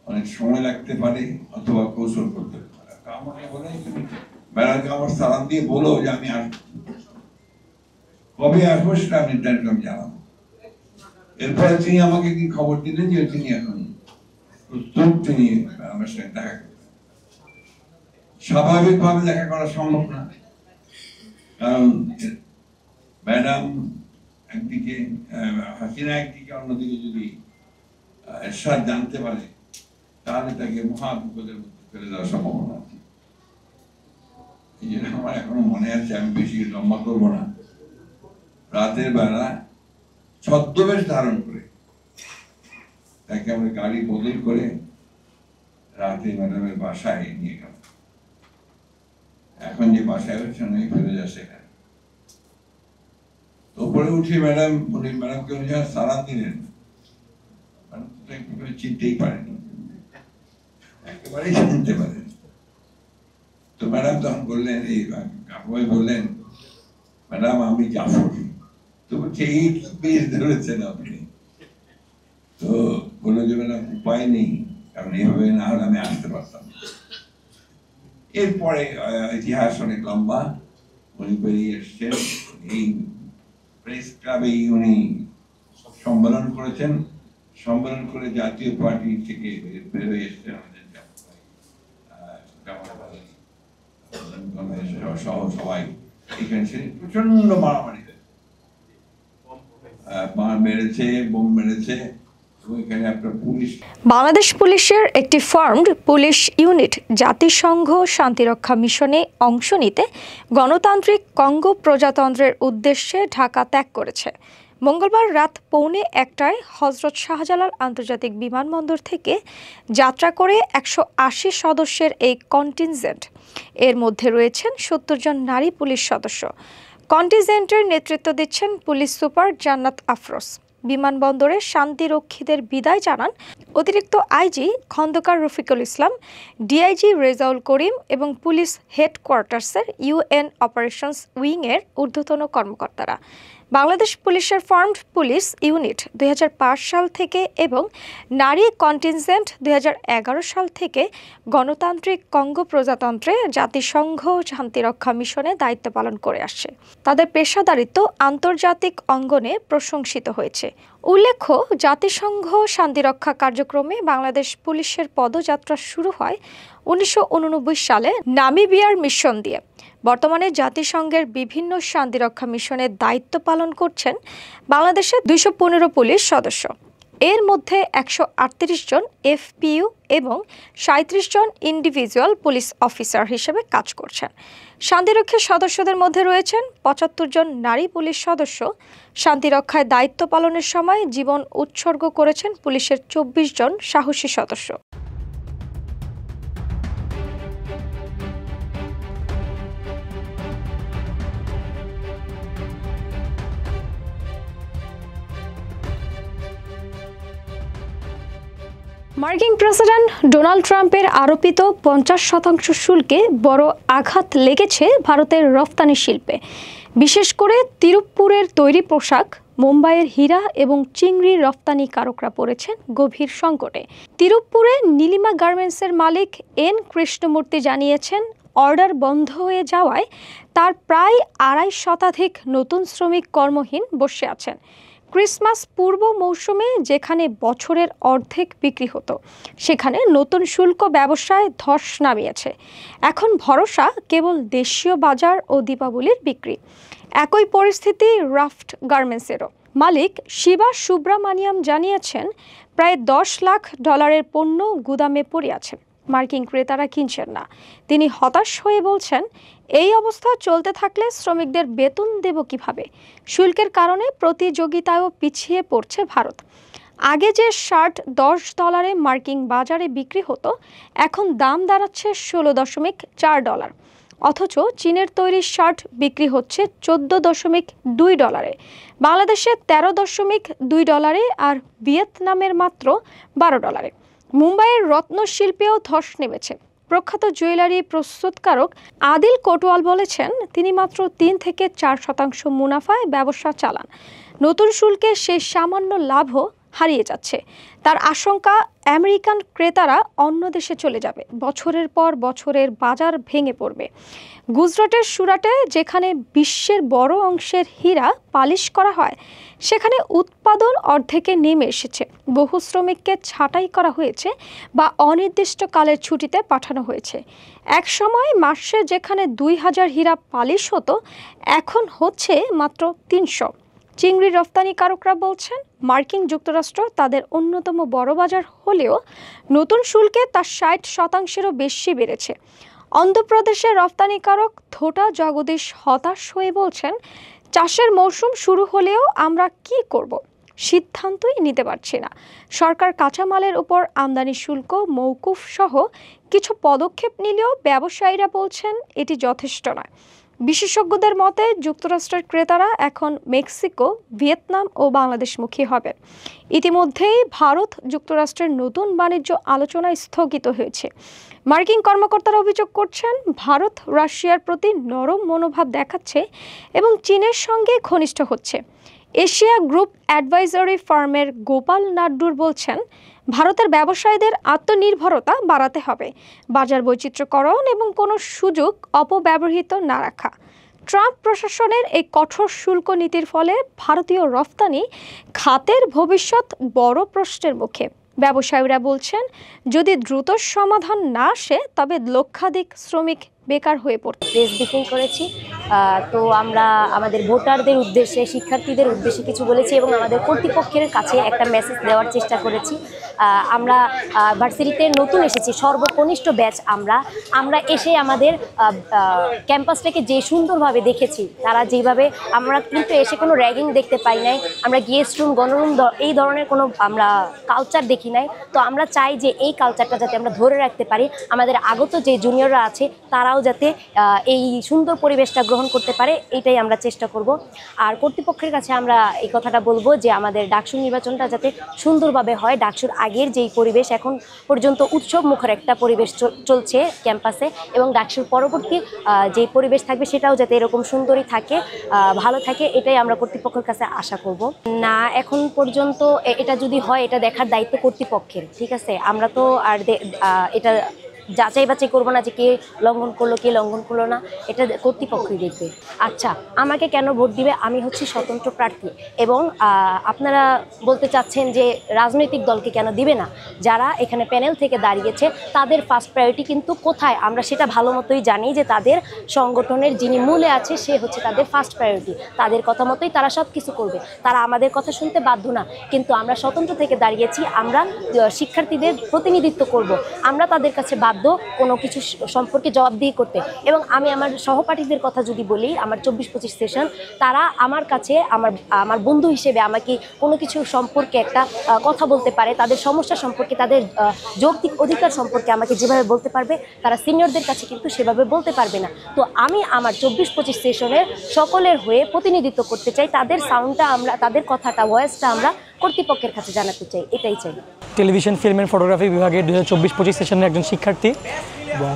অনেক সময় লাগতে পারে অথবা কৌশল করতে পারে। আমাকে বলে ম্যাডামকে আমার সালাম দিয়ে বলো যে আমি আসবো, কবে আসবো সেটা আমি জানাবো। এরপরে তিনি আমাকে কি খবর দিলেন যে তিনি এখন প্রস্তুত, তিনি আমার সঙ্গে দেখা করবেন। স্বাভাবিকভাবে দেখা করা সম্ভব না, কারণ ম্যাডাম একদিকে, হাসিনা একদিকে, অন্যদিকে যদি এরশাদ জানতে পারে তাহলে তাকে মহা বিপদের মধ্যে ফেলে দেওয়ার সম্ভাবনা আছে। এই জন্য আমার এখনো মনে আছে, আমি বেশি লম্বা করবো না, রাতের বেলা ছদ্মবেশ ধারণ করে তাকে আমরা গাড়ি বদল করে রাতে ম্যাডামের বাসায় নিয়ে গেল। এখন যে বাসায় হচ্ছে অনেক ফেলে যায় সেখানে। তো উপরে উঠে ম্যাডাম, উনি ম্যাডামকে উনি যখন সালাম দিলেন, ম্যাডাম তো একটু চিনতেই পারেনি, একেবারেই চিনতে পারেন। তো ম্যাডাম তখন বললেন, এই কাকুভাই বললেন, ম্যাডাম আমি জাফর। তো বলছে এই কি বেশ ধরেছেন আপনি? তো বললো যে ম্যাডাম উপায় নেই, কারণ এইভাবে না হলে আমি আসতে পারতাম। এরপরে ইতিহাস অনেক লম্বা, উনি বেরিয়ে এসছেন, এই প্রেস প্রেস ক্লাবেই উনি সম্মেলন করেছেন। সম্মেলন করে জাতীয় পার্টি থেকে বের হয়ে এসেছেন আমাদের সহ সবাই এখানে প্রচন্ড মারামারি মেরেছে, বোম মেরেছে। বাংলাদেশ পুলিশের একটি ফর্মড পুলিশ ইউনিট জাতিসংঘ শান্তিরক্ষা মিশনে অংশ নিতে গণতান্ত্রিক কঙ্গো প্রজাতন্ত্রের উদ্দেশ্যে ঢাকা ত্যাগ করেছে। মঙ্গলবার রাত 1:45টায় হজরত শাহজালাল আন্তর্জাতিক বিমানবন্দর থেকে যাত্রা করে 180 সদস্যের এই কন্টিনজেন্ট, এর মধ্যে রয়েছেন 70 জন নারী পুলিশ সদস্য। কন্টিনজেন্টের নেতৃত্ব দিচ্ছেন পুলিশ সুপার জান্নাত আফরোজ। বিমানবন্দরে শান্তিরক্ষীদের বিদায় জানান অতিরিক্ত আইজি খন্দকার রফিকুল ইসলাম, ডিআইজি রেজাউল করিম এবং পুলিশ হেডকোয়ার্টার্সের ইউএন অপারেশনস উইংয়ের ঊর্ধ্বতন কর্মকর্তারা। বাংলাদেশ পুলিশের ফর্মড পুলিশ ইউনিট 2005 সাল থেকে এবং নারী কন্টিনজেন্ট 2011 সাল থেকে গণতান্ত্রিক কঙ্গো প্রজাতন্ত্রে জাতিসংঘ শান্তিরক্ষা মিশনে দায়িত্ব পালন করে আসছে। তাদের পেশাদারিত্ব আন্তর্জাতিক অঙ্গনে প্রশংসিত হয়েছে। উল্লেখ্য, জাতিসংঘ শান্তিরক্ষা কার্যক্রমে বাংলাদেশ পুলিশের পদযাত্রা শুরু হয় 1989 সালে নামিবিয়ার মিশন দিয়ে। বর্তমানে জাতিসংঘের বিভিন্ন শান্তিরক্ষা মিশনের দায়িত্ব পালন করছেন বাংলাদেশের 215 পুলিশ সদস্য। এর মধ্যে 138 জন এফপিইউ এবং 37 জন ইন্ডিভিজুয়াল পুলিশ অফিসার হিসেবে কাজ করছেন। শান্তিরক্ষী সদস্যদের মধ্যে রয়েছেন 75 জন নারী পুলিশ সদস্য। শান্তিরক্ষায় দায়িত্ব পালনের সময় জীবন উৎসর্গ করেছেন পুলিশের 24 জন সাহসী সদস্য। মার্কিন প্রেসিডেন্ট ডোনাল্ড ট্রাম্পের আরোপিত 50% শুল্কে বড় আঘাত লেগেছে ভারতের রফতানি শিল্পে। বিশেষ করে তিরুপ্পুরের তৈরি পোশাক, মুম্বাইয়ের হীরা এবং চিংড়ির রফতানিকারকরা পড়েছেন গভীর সংকটে। তিরুপ্পুরে নীলিমা গার্মেন্টসের মালিক এন কৃষ্ণমূর্তি জানিয়েছেন, অর্ডার বন্ধ হয়ে যাওয়ায় তার প্রায় 2.5 শতাধিক নতুন শ্রমিক কর্মহীন বসে আছেন। ক্রিসমাস পূর্ব মৌসুমে যেখানে বছরের অর্ধেক বিক্রি হতো, সেখানে নতুন শুল্ক ব্যবসায় ধস নামিয়েছে। এখন ভরসা কেবল দেশীয় বাজার ও দীপাবলির বিক্রি। একই পরিস্থিতি রাফট গার্মেন্টসেরও। মালিক শিবা সুব্রামানিয়াম জানিয়েছেন, প্রায় $10 লাখ পণ্য গুদামে পড়ে আছেন, মার্কিন ক্রেতারা কিনছেন না। তিনি হতাশ হয়ে বলছেন, এই অবস্থা চলতে থাকলে শ্রমিকদের বেতন দেব কিভাবে? শুল্কের কারণে প্রতিযোগিতায়ও পিছিয়ে পড়ছে ভারত। আগে যে শার্ট $10 মার্কিন বাজারে বিক্রি হতো, এখন দাম দাঁড়াচ্ছে $16.4। অথচ চীনের তৈরি শার্ট বিক্রি হচ্ছে $14.2, বাংলাদেশে $13.2 আর ভিয়েতনামের মাত্র $12। মুম্বাইয়ের রত্নশিল্পেও ধস নেমেছে। প্রখ্যাত জুয়েলারি প্রস্তুতকারক আদিল কোটওয়াল বলেছেন, তিনি মাত্র 3 থেকে 4% মুনাফায় ব্যবসা চালান। নতুন শুল্কে সেই সামান্য লাভও হারিয়ে যাচ্ছে। তার আশঙ্কা, আমেরিকান ক্রেতারা অন্য দেশে চলে যাবে, বছরের পর বছরের বাজার ভেঙে পড়বে। গুজরাটের সুরাটে, যেখানে বিশ্বের বড় অংশের হীরা পালিশ করা হয়, সেখানে উৎপাদন অর্ধেকে নেমে এসেছে। বহু শ্রমিককে ছাঁটাই করা হয়েছে বা অনির্দিষ্টকালের ছুটিতে পাঠানো হয়েছে। এক সময় মাসে যেখানে 2000 হীরা পালিশ হতো, এখন হচ্ছে মাত্র 300। চিংড়ি রফতানিকারকরা বলছেন, মার্কিন যুক্তরাষ্ট্র তাদের অন্যতম বড় বাজার হলেও নতুন শুল্কে তা 60%-এরও বেশি বেড়েছে। অন্ধ্রপ্রদেশের রফতানিকারক থোটা জগদীশ হতাশ হয়ে বলছেন, চাষের মৌসুম শুরু হলেও আমরা কি করব? সিদ্ধান্তই নিতে পারছি না। সরকার কাঁচামালের উপর আমদানি শুল্ক মওকুফ সহ কিছু পদক্ষেপ নিলেও ব্যবসায়ীরা বলছেন এটি যথেষ্ট নয়। বিশেষজ্ঞদের মতে, যুক্তরাষ্ট্রের ক্রেতারা এখন মেক্সিকো, ভিয়েতনাম ও বাংলাদেশমুখী হবেন। ইতিমধ্যেই ভারত যুক্তরাষ্ট্রের নতুন বাণিজ্য আলোচনা স্থগিত হয়েছে। মার্কিন কর্মকর্তারা অভিযোগ করছেন, ভারত রাশিয়ার প্রতি নরম মনোভাব দেখাচ্ছে এবং চীনের সঙ্গে ঘনিষ্ঠ হচ্ছে। এশিয়া গ্রুপ অ্যাডভাইজারি ফার্মের গোপাল নাড্ডুর বলছেন, ভারতের ব্যবসায়ীদের আত্মনির্ভরতা বাড়াতে হবে, বাজার বৈচিত্র্যকরণ এবং কোনো সুযোগ অপব্যবহৃত না রাখা। ট্রাম্প প্রশাসনের এই কঠোর শুল্ক নীতির ফলে ভারতীয় রফতানি খাতের ভবিষ্যৎ বড় প্রশ্নের মুখে। ব্যবসায়ীরা বলছেন, যদি দ্রুত সমাধান না আসে তবে লক্ষাধিক শ্রমিক বেকার হয়ে পড়ে। প্রেস ব্রিফিং করেছি, তো আমরা আমাদের ভোটারদের উদ্দেশ্যে, শিক্ষার্থীদের উদ্দেশ্যে কিছু বলেছি এবং আমাদের কর্তৃপক্ষের কাছে একটা মেসেজ দেওয়ার চেষ্টা করেছি। আমরা ভার্সিটিতে নতুন এসেছি, সর্বকনিষ্ঠ ব্যাচ আমরা এসে আমাদের ক্যাম্পাসটাকে যে সুন্দরভাবে দেখেছি, তারা যেভাবে, আমরা কিন্তু এসে কোনো র্যাগিং দেখতে পাই নাই, আমরা গেস্ট রুম, গণরুম এই ধরনের কোনো আমরা কালচার দেখি নাই। তো আমরা চাই যে এই কালচারটা যাতে আমরা ধরে রাখতে পারি, আমাদের আগত যে জুনিয়ররা আছে তারাও যাতে এই সুন্দর পরিবেশটা গ্রহণ করতে পারে, এটাই আমরা চেষ্টা করব। আর কর্তৃপক্ষের কাছে আমরা এই কথাটা বলবো যে আমাদের ডাকসু নির্বাচনটা যাতে সুন্দরভাবে হয়। ডাকসুর আগের যেই পরিবেশ, এখন পর্যন্ত উৎসব মুখর একটা পরিবেশ চলছে ক্যাম্পাসে, এবং ডাকসুর পরবর্তী যেই পরিবেশ থাকবে সেটাও যাতে এরকম সুন্দরই থাকে, ভালো থাকে, এটাই আমরা কর্তৃপক্ষের কাছে আশা করব। না, এখন পর্যন্ত এটা যদি হয় এটা দেখার দায়িত্ব কর্তৃপক্ষের, ঠিক আছে? আমরা তো আর এটা যাচাই বাছাই করবো না যে কে লঙ্ঘন করলো কে লঙ্ঘন করলো না, এটা কর্তৃপক্ষই দেখবে। আচ্ছা, আমাকে কেন ভোট দিবে? আমি হচ্ছি স্বতন্ত্র প্রার্থী, এবং আপনারা বলতে চাচ্ছেন যে রাজনৈতিক দলকে কেন দিবে না। যারা এখানে প্যানেল থেকে দাঁড়িয়েছে তাদের ফার্স্ট প্রায়োরিটি কিন্তু কোথায়, আমরা সেটা ভালো মতোই জানি যে তাদের সংগঠনের যিনি মূলে আছে সে হচ্ছে তাদের ফার্স্ট প্রায়োরিটি। তাদের কথা মতোই তারা সব কিছু করবে, তারা আমাদের কথা শুনতে বাধ্য না। কিন্তু আমরা স্বতন্ত্র থেকে দাঁড়িয়েছি, আমরা শিক্ষার্থীদের প্রতিনিধিত্ব করব, আমরা তাদের কাছে কোনো কিছু সম্পর্কে জবাবদিহি করতে। এবং আমি আমার সহপাঠীদের কথা যদি বলি, আমার 24-25 সেশন, তারা আমার কাছে আমার বন্ধু হিসেবে আমাকে কোনো কিছু সম্পর্কে একটা কথা বলতে পারে, তাদের সমস্যা সম্পর্কে, তাদের যৌক্তিক অধিকার সম্পর্কে আমাকে যেভাবে বলতে পারবে, তারা সিনিয়রদের কাছে কিন্তু সেভাবে বলতে পারবে না। তো আমি আমার 24-25 সেশনের সকলের হয়ে প্রতিনিধিত্ব করতে চাই, তাদের সাউন্ডটা আমরা, তাদের কথাটা, ভয়েসটা আমরা কর্তৃপক্ষের কাছে জানাতে চাই, এটাই চাই। টেলিভিশন, ফিল্ম অ্যান্ড ফটোগ্রাফি বিভাগের 2024-25 সেশনের একজন শিক্ষার্থী, এবং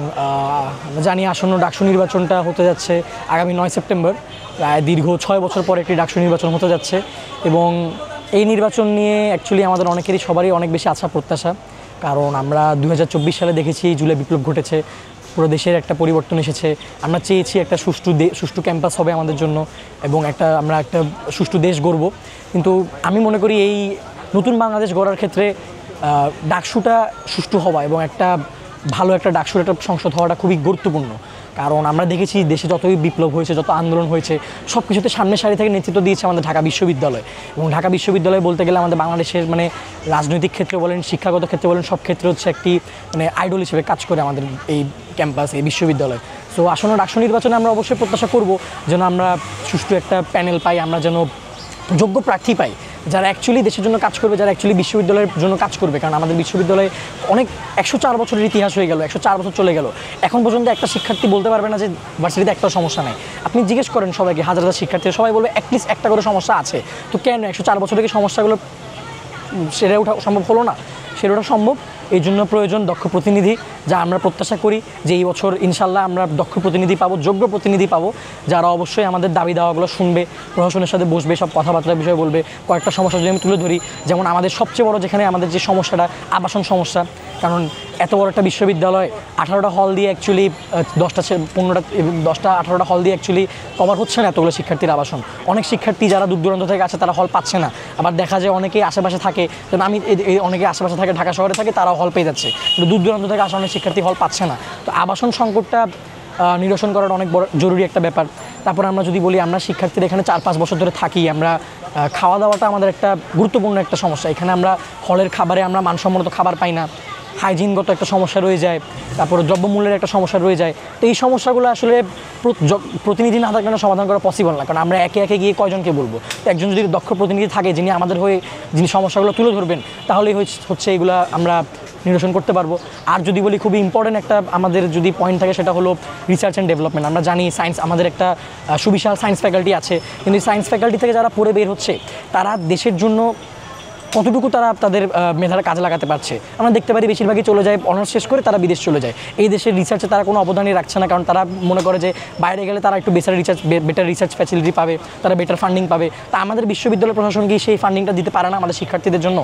আমরা জানি আসন্ন ডাকসু নির্বাচনটা হতে যাচ্ছে আগামী 9 সেপ্টেম্বর। প্রায় দীর্ঘ 6 বছর পর একটি ডাকসু নির্বাচন হতে যাচ্ছে, এবং এই নির্বাচন নিয়ে অ্যাকচুয়ালি আমাদের অনেকেরই, সবারই অনেক বেশি আশা প্রত্যাশা। কারণ আমরা 2024 সালে দেখেছি জুলাই বিপ্লব ঘটেছে, পুরো দেশের একটা পরিবর্তন এসেছে। আমরা চেয়েছি একটা সুষ্ঠু ক্যাম্পাস হবে আমাদের জন্য, এবং আমরা একটা সুষ্ঠু দেশ গড়ব। কিন্তু আমি মনে করি এই নতুন বাংলাদেশ গড়ার ক্ষেত্রে ডাকসুটা সুষ্ঠু হওয়া এবং একটা ভালো একটা ডাকসুর একটা সংসদ হওয়াটা খুবই গুরুত্বপূর্ণ। কারণ আমরা দেখেছি দেশে যতই বিপ্লব হয়েছে, যত আন্দোলন হয়েছে, সব কিছুতে সামনের সারি থেকে নেতৃত্ব দিয়েছে আমাদের ঢাকা বিশ্ববিদ্যালয়। এবং ঢাকা বিশ্ববিদ্যালয় বলতে গেলে আমাদের বাংলাদেশের রাজনৈতিক ক্ষেত্রে বলেন, শিক্ষাগত ক্ষেত্রে বলেন, সব ক্ষেত্রে হচ্ছে একটি আইডল হিসেবে কাজ করে আমাদের এই ক্যাম্পাস, এই বিশ্ববিদ্যালয়। সো আসন্ন ডাকসু নির্বাচনে আমরা অবশ্যই প্রত্যাশা করব যেন আমরা সুষ্ঠু একটা প্যানেল পাই, আমরা যেন যোগ্য প্রার্থী পাই যারা অ্যাকচুয়ালি দেশের জন্য কাজ করবে, যারা অ্যাকচুয়ালি বিশ্ববিদ্যালয়ের জন্য কাজ করবে। কারণ আমাদের বিশ্ববিদ্যালয়ে অনেক 104 বছরের ইতিহাস হয়ে গেল, 104 বছর চলে গেল, এখন পর্যন্ত একটা শিক্ষার্থী বলতে পারবে না যে ভার্সিটিতে একটা সমস্যা নেই। আপনি জিজ্ঞেস করেন সবাইকে, হাজার হাজার শিক্ষার্থী, সবাই বলবে অ্যাটলিস্ট একটা করে সমস্যা আছে। তো কেন 104 বছর থেকে সমস্যাগুলো সেরে ওঠা সম্ভব হলো না? সেরে ওঠা সম্ভব, এই জন্য প্রয়োজন দক্ষ প্রতিনিধি, যা আমরা প্রত্যাশা করি যে এই বছর ইনশাল্লাহ আমরা দক্ষ প্রতিনিধি পাবো, যোগ্য প্রতিনিধি পাবো, যারা অবশ্যই আমাদের দাবি দাওয়াগুলো শুনবে, প্রশাসনের সাথে বসবে, সব কথাবার্তার বিষয়ে বলবে। কয়েকটা সমস্যা যদি আমি তুলে ধরি, যেমন আমাদের সবচেয়ে বড় যেখানে আমাদের যে সমস্যাটা, আবাসন সমস্যা। কারণ এত বড় একটা বিশ্ববিদ্যালয়, 18টা হল দিয়ে অ্যাকচুয়ালি 10টা-18টা হল দিয়ে অ্যাকচুয়ালি কভার হচ্ছে না এতগুলো শিক্ষার্থীর আবাসন। অনেক শিক্ষার্থী যারা দূর দূরান্ত থেকে আছে তারা হল পাচ্ছে না। আবার দেখা যায় অনেকেই আশেপাশে থাকে, যেমন আমি অনেকে আশেপাশে থাকে, ঢাকা শহরে থাকে, তারাও হল পেয়ে যাচ্ছে, কিন্তু দূর দূরান্ত থেকে আসা অনেক শিক্ষার্থী হল পাচ্ছে না। তো আবাসন সংকটটা নিরসন করার অনেক বড় জরুরি একটা ব্যাপার। তারপর আমরা যদি বলি, আমরা শিক্ষার্থীরা এখানে 4-5 বছর ধরে থাকি, আমরা খাওয়া দাওয়াটা আমাদের একটা গুরুত্বপূর্ণ একটা সমস্যা। এখানে আমরা হলের খাবারে আমরা মানসম্মত খাবার পাই না, হাইজিনগত একটা সমস্যা রয়ে যায়, তারপরে দ্রব্যমূল্যের একটা সমস্যা রয়ে যায়। তো এই সমস্যাগুলো আসলে প্রতিনিধি না থাকলে সমাধান করা পসিবল না, কারণ আমরা একে একে গিয়ে কয়জনকে বলবো। তো একজন যদি দক্ষ প্রতিনিধি থাকে, যিনি আমাদের হয়ে যিনি সমস্যাগুলো তুলে ধরবেন, তাহলেই হচ্ছে এগুলো আমরা নিরসন করতে পারবো। আর যদি বলি, খুবই ইম্পর্টেন্ট একটা আমাদের যদি পয়েন্ট থাকে, সেটা হলো রিসার্চ অ্যান্ড ডেভেলপমেন্ট। আমরা জানি সায়েন্স, আমাদের একটা সুবিশাল সায়েন্স ফ্যাকাল্টি আছে, কিন্তু এই সায়েন্স ফ্যাকাল্টি থেকে যারা পড়ে বের হচ্ছে, তারা দেশের জন্য কতটুকু তারা তাদের মেধার কাজে লাগাতে পারছে। আমরা দেখতে পারি বেশিরভাগই চলে যায়, অনার্স শেষ করে তারা বিদেশ চলে যায়। এই দেশের রিসার্চে তারা কোনো অবদানই রাখছে না, কারণ তারা মনে করে যে বাইরে গেলে তারা একটু বেটার রিসার্চ ফ্যাসিলিটি পাবে, তারা বেটার ফান্ডিং পাবে। তা আমাদের বিশ্ববিদ্যালয় প্রশাসন কি সেই ফান্ডিংটা দিতে পারে না আমাদের শিক্ষার্থীদের জন্য?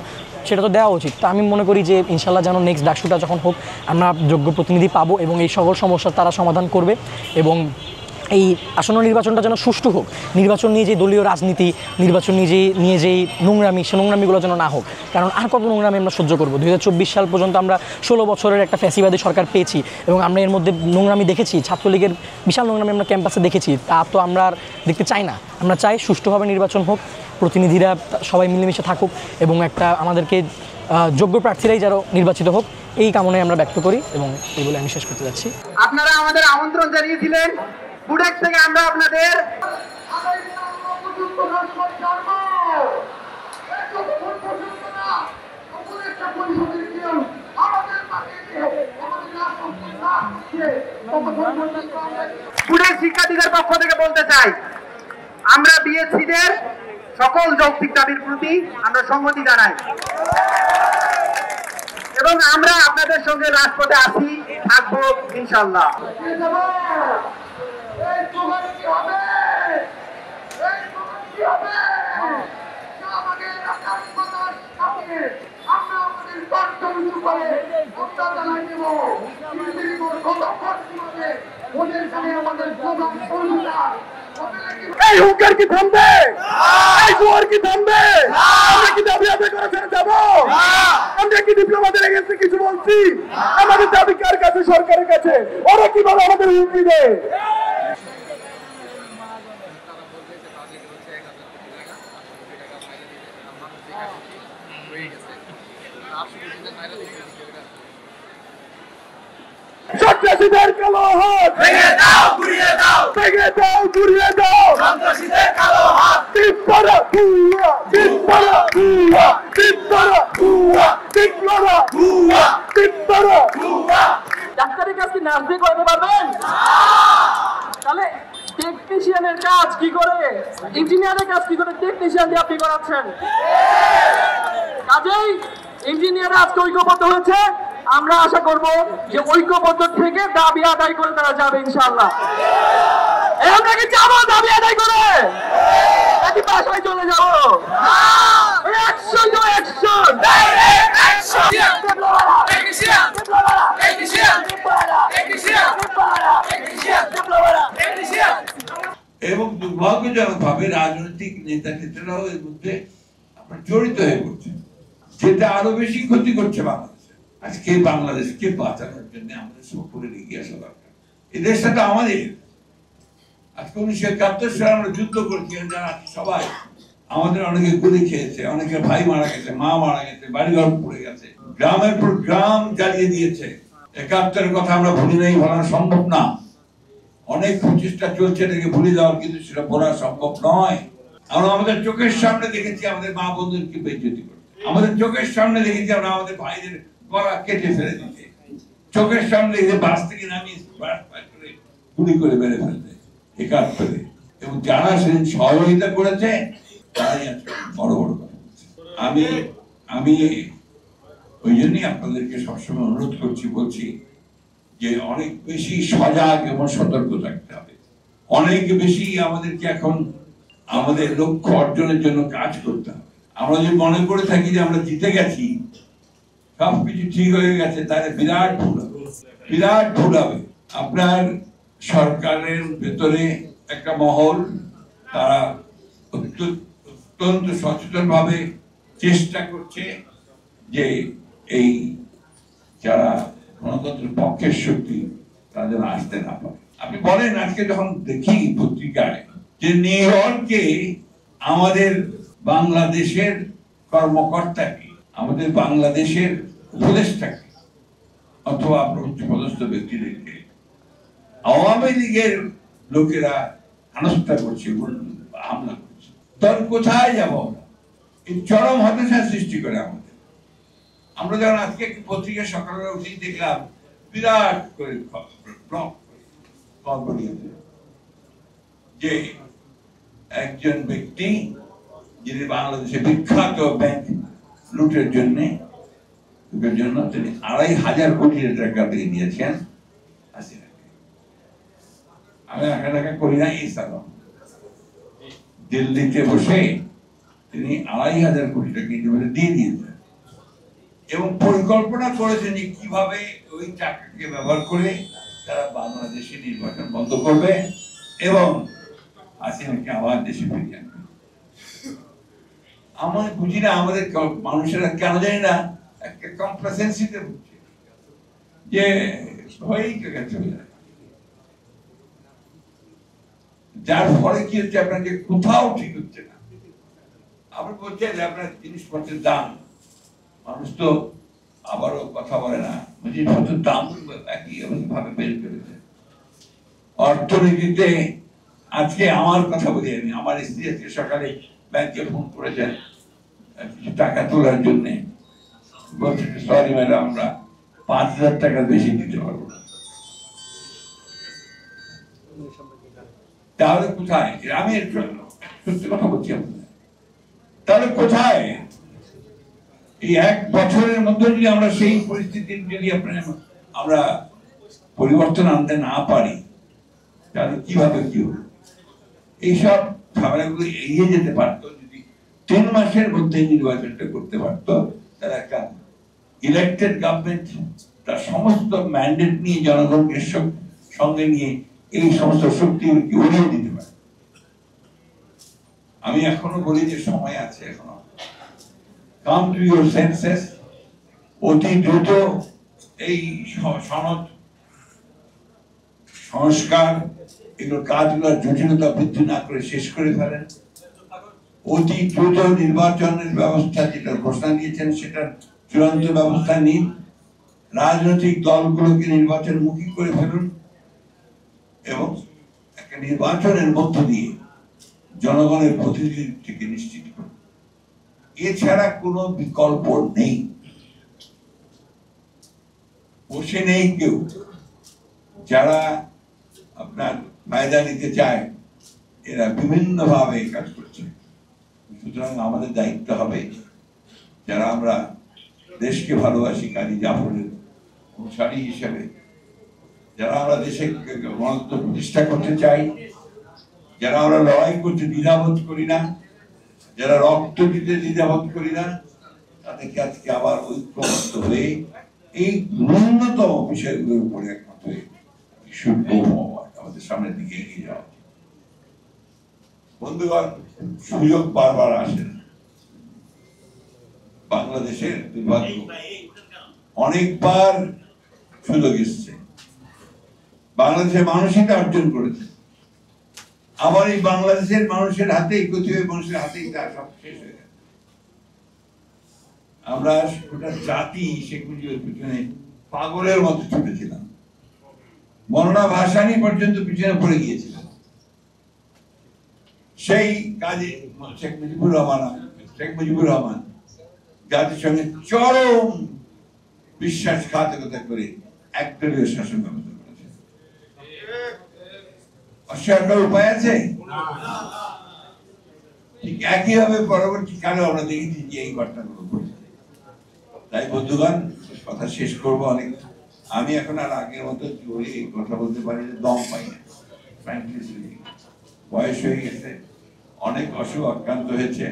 সেটা তো দেওয়া উচিত। তো আমি মনে করি যে ইনশাল্লাহ যেন নেক্সট ডাকসুটা যখন হোক, আমরা যোগ্য প্রতিনিধি পাবো এবং এই সকল সমস্যার তারা সমাধান করবে। এবং এই আসন্ন নির্বাচনটা যেন সুষ্ঠু হোক, নির্বাচন নিয়ে যে দলীয় রাজনীতি, নির্বাচন নিয়ে যেই নোংরামি, সে নোংরামিগুলো যেন না হোক। কারণ আর কত নোংরামি আমরা সহ্য করবো? 2024 সাল পর্যন্ত আমরা 16 বছরের একটা ফ্যাসিবাদী সরকার পেয়েছি এবং আমরা এর মধ্যে নোংরামি দেখেছি, ছাত্রলীগের বিশাল নোংরামি আমরা ক্যাম্পাসে দেখেছি। তা তো আমরা আর দেখতে চাই না। আমরা চাই সুষ্ঠুভাবে নির্বাচন হোক, প্রতিনিধিরা সবাই মিলেমিশে থাকুক এবং একটা আমাদেরকে যোগ্য প্রার্থীরাই যেন নির্বাচিত হোক, এই কামনায় আমরা ব্যক্ত করি এবং এই বলে আমি শেষ করতে যাচ্ছি। আপনারা আমাদের আমন্ত্রণ জানিয়েছিলেন, বুডেক থেকে আমরা আপনাদের বুডেক শিক্ষার্থীদের পক্ষ থেকে বলতে চাই, আমরা বিএসসিদের সকল যৌক্তিক দাবির প্রতি আমরা সংহতি জানাই এবং আমরা আপনাদের সঙ্গে রাজপথে আছি, থাকবো ইনশাল্লাহ। এই হুঙ্কার কি থামবে? এই জোয়ার কি থামবে? আমরা কি দাবি আদায় করার জন্য যাবো? আমরা কি ডিপ্লোমাদের এগেন্সে কিছু বলছি? আমাদের দাবি কার কাছে? সরকারের কাছে। ওরা কিভাবে আমাদের হুমকি দেয়? সন্ত্রাসীদের কালো হাত ভেঙে দাও, গুড়িয়ে দাও, ভেঙে দাও, গুড়িয়ে দাও, সন্ত্রাসীদের কালো হাত। টিপরা হুয়া, টিপরা হুয়া, টিপরা হুয়া, টিপরা হুয়া, টিপরা হুয়া। ডাক্তারের কাজ কি নার্স দিয়ে করতে পারবেন? তাহলে টেকনিশিয়ানের কাজ কি করে, ইঞ্জিনিয়ারের কাজ কি করে টেকনিশিয়ান দিয়ে আপনি করাচ্ছেন? কাজেই ইঞ্জিনিয়াররা আজকে ঐক্যবদ্ধ হয়েছে, আমরা আশা করব যে ঐক্যবদ্ধ থেকে দাবি আদায় করে তারা যাবে ইনশাআল্লাহ। আমরা কি যাবো দাবি আদায় করে, নাকি বাসায় চলে যাবো? অ্যাকশন টু অ্যাকশন, এবং দুর্ভাগ্যজনক ভাবে রাজনৈতিক নেতা নেত্রীরাও এর মধ্যে জড়িত হয়ে পড়ছে, যেটা আরো বেশি ক্ষতি করছে বাংলাদেশে। আজকে বাংলাদেশকে বাঁচানোর জন্য আমাদের সকলের এগিয়ে আসা দরকার। এই দেশটা আমাদের। আজকে 1971 সালে আমরা যুদ্ধ করছি, যারা সবাই আমাদের অনেকে গুলি খেয়েছে, অনেকে ভাই মারা গেছে, মা মারা গেছে, বাড়িঘর পড়ে গেছে, গ্রামের পর গ্রাম জ্বালিয়ে দিয়েছে। 71-এর কথা আমরা ভুলি নাই, ভোলা সম্ভব না। অনেক প্রচেষ্টা চলছে এটাকে ভুলে যাওয়ার, কিন্তু সেটা ভোলা সম্ভব নয়। আমরা আমাদের চোখের সামনে দেখেছি আমাদের মা বন্ধুদেরকে বেইজ্জতি করতে, আমাদের চোখের সামনে দেখেছি আমরা আমাদের ভাইদের গলা কেটে ফেলে দিতে, চোখের সামনে দেখে বাস থেকে নামিয়ে গুলি করে মেরে ফেলতে 71-এ। এবং যারা সেদিন সহযোগিতা করেছে তারাই আজকে বড় বড় কথা বলছে। আমি ওই জন্যই আপনাদেরকে সবসময় অনুরোধ করছি, বলছি যে অনেক বেশি সজাগ এবং সতর্ক থাকতে হবে। অনেক বেশি আমাদেরকে এখন আমাদের লক্ষ্য অর্জনের জন্য কাজ করতে হবে। আমরা যদি মনে করে থাকি যে আমরা জিতে গেছি, সবকিছু ঠিক হয়ে গেছে, তাহলে বিরাট ভুল হবে, বিরাট ভুল হবে। আপনার সরকারের ভেতরে একটা মহল, তারা অত্যন্ত সচেতন ভাবে চেষ্টা করছে যে এই যারা গণতন্ত্রের পক্ষের শক্তি তাদের আসতে না পারে। আপনি বলেন, আজকে যখন দেখি পত্রিকায় যে নিউ ইয়র্কে আমাদের বাংলাদেশের কর্মকর্তাকে, আমাদের বাংলাদেশের উপদেষ্টাকে অথবা উচ্চপদস্থ ব্যক্তিদেরকে আওয়ামী লীগের লোকেরা হেনস্থা করছে, হামলা করছে, তখন কোথায় যাব আমরা? এই চরম হতাশা সৃষ্টি করে আমাদের। আমরা যখন আজকে একটি পত্রিকা সকালে উঠে দেখলাম, বিরাট করে যে একজন ব্যক্তি যিনি বাংলাদেশে বিখ্যাত ব্যাংক লুটের জন্য তিনি ২৫০০ কোটি টাকা দিয়ে দিয়েছেন হাসিনাকে। আমি টাকা করি না, এই সালাম দিল্লিতে বসে তিনি ২৫০০ কোটি টাকা ইতিমধ্যে দিয়ে দিয়েছেন এবং পরিকল্পনা করেছেন যে কিভাবে ওই টাকাকে ব্যবহার করে তারা বাংলাদেশে নির্বাচন বন্ধ করবে এবং হাসিনাকে আবার দেশে ফিরিয়ে আনবে। আমার বুঝি না আমাদের মানুষেরা কেন জানি না একটা কমপ্লেসেন্সিতে ভুগছে যে হয়েই চলে যায়, যার ফলে কি হচ্ছে আপনাকে কোথাও ঠিক হচ্ছে না। আপনি বলছেন যে আপনার জিনিসপত্রের দাম, মানুষ তো আবারও কথা বলে না, জিনিসপত্রের দাম একই ভাবে বেড়ে চলেছে। অর্থনীতিতে আজকে আমার কথা বলি আমি, আমার স্ত্রী আজকে সকালে ব্যাংকে ফোন করেছেন কিছু টাকা তোলার জন্য, বলছে সরি ম্যাডাম আমরা 5,000 টাকা বেশি দিতে পারবো না। তাহলে কোথায়, আমি সত্যি কথা বলছি আপনাদের, তাহলে কোথায় এই 1 বছরের মধ্যে যদি আমরা সেই পরিস্থিতির যদি আমরা পরিবর্তন আনতে না পারি তাহলে কিভাবে কি হবে? এইসব ঝামেলাগুলো এড়িয়ে যেতে পারতো যদি 3 মাসের মধ্যে নির্বাচনটা করতে পারতো, তারা একটা ইলেক্টেড গভর্নমেন্ট তার সমস্ত ম্যান্ডেট নিয়ে জনগণকে সঙ্গে নিয়ে এই সমস্ত শক্তিগুলোকে উড়িয়ে দিতে পারে। আমি এখনো বলি যে সময় আছে, এখনো কাম টু ইউর সেন্সেস, অতি দ্রুত এই সনদ সংস্কার এগুলোর কাজগুলোর জটিলতা বৃদ্ধি না করে শেষ করে ফেলেন। অতি দ্রুত নির্বাচনের ব্যবস্থা যেটা ঘোষণা দিয়েছেন সেটার চূড়ান্ত ব্যবস্থা নিন। রাজনৈতিক দলগুলোকে নির্বাচনমুখী করে ফেলুন এবং একটা নির্বাচনের মধ্য দিয়ে জনগণের প্রতিনিধিত্বকে নিশ্চিত করুন। এছাড়া কোনো বিকল্প নেই, বসে নেই কেউ। যারা আপনার ফায়দা নিতে চায় এরা বিভিন্ন ভাবে কাজ করছে। সুতরাং আমাদের দায়িত্ব হবে, যারা আমরা দেশকে ভালোবাসি, কাজী জাফরের অনুসারী হিসেবে, যারা আমরা দেশে গণতন্ত্র প্রতিষ্ঠা করতে চাই, যারা আমরা লড়াই করতে দ্বিধাবোধ করি না, যারা রক্ত দিতে দ্বিধাবোধ করি না, তাদেরকে আজকে আবার ঐক্যবদ্ধ হয়ে এই ন্যূনতম বিষয়গুলোর উপরে একমত হয়ে আমাদের সামনের দিকে এগিয়ে যাওয়া। বন্ধুগণ, সুযোগ বারবার আসে না। বাংলাদেশের দুর্ভাগ্য, অনেকবার সুযোগ এসছে, বাংলাদেশের মানুষই তা অর্জন করেছে। আবার এই বাংলাদেশের মানুষের হাতেই, প্রতিটি মানুষের হাতেই তা সব শেষ হয়ে গেছে। আমরা গোটা জাতি শেখ মুজিবের পিছনে পাগলের মতো ছুটেছিলাম, মরনা ভাসানী পর্যন্ত পিছনে পড়ে গিয়েছিল। সেই কাজে শেখ মুজিবুর রহমান জাতির সঙ্গে চরম বিশ্বাসঘাতকতা করে একদলীয় শাসন ব্যবস্থা করেছে। অস্বীকার উপায় আছে? ঠিক একইভাবে পরবর্তীকালে আমরা দেখেছি যে এই ঘটনাগুলো ঘটেছে। তাই বন্ধুগণ, কথা শেষ করব অনেক, আমি এখন আর আগের মতো জোরে কথা বলতে পারি না, দম পাই না। বয়স হয়ে গেছে, অনেক অসুখ আক্রান্ত হয়েছে।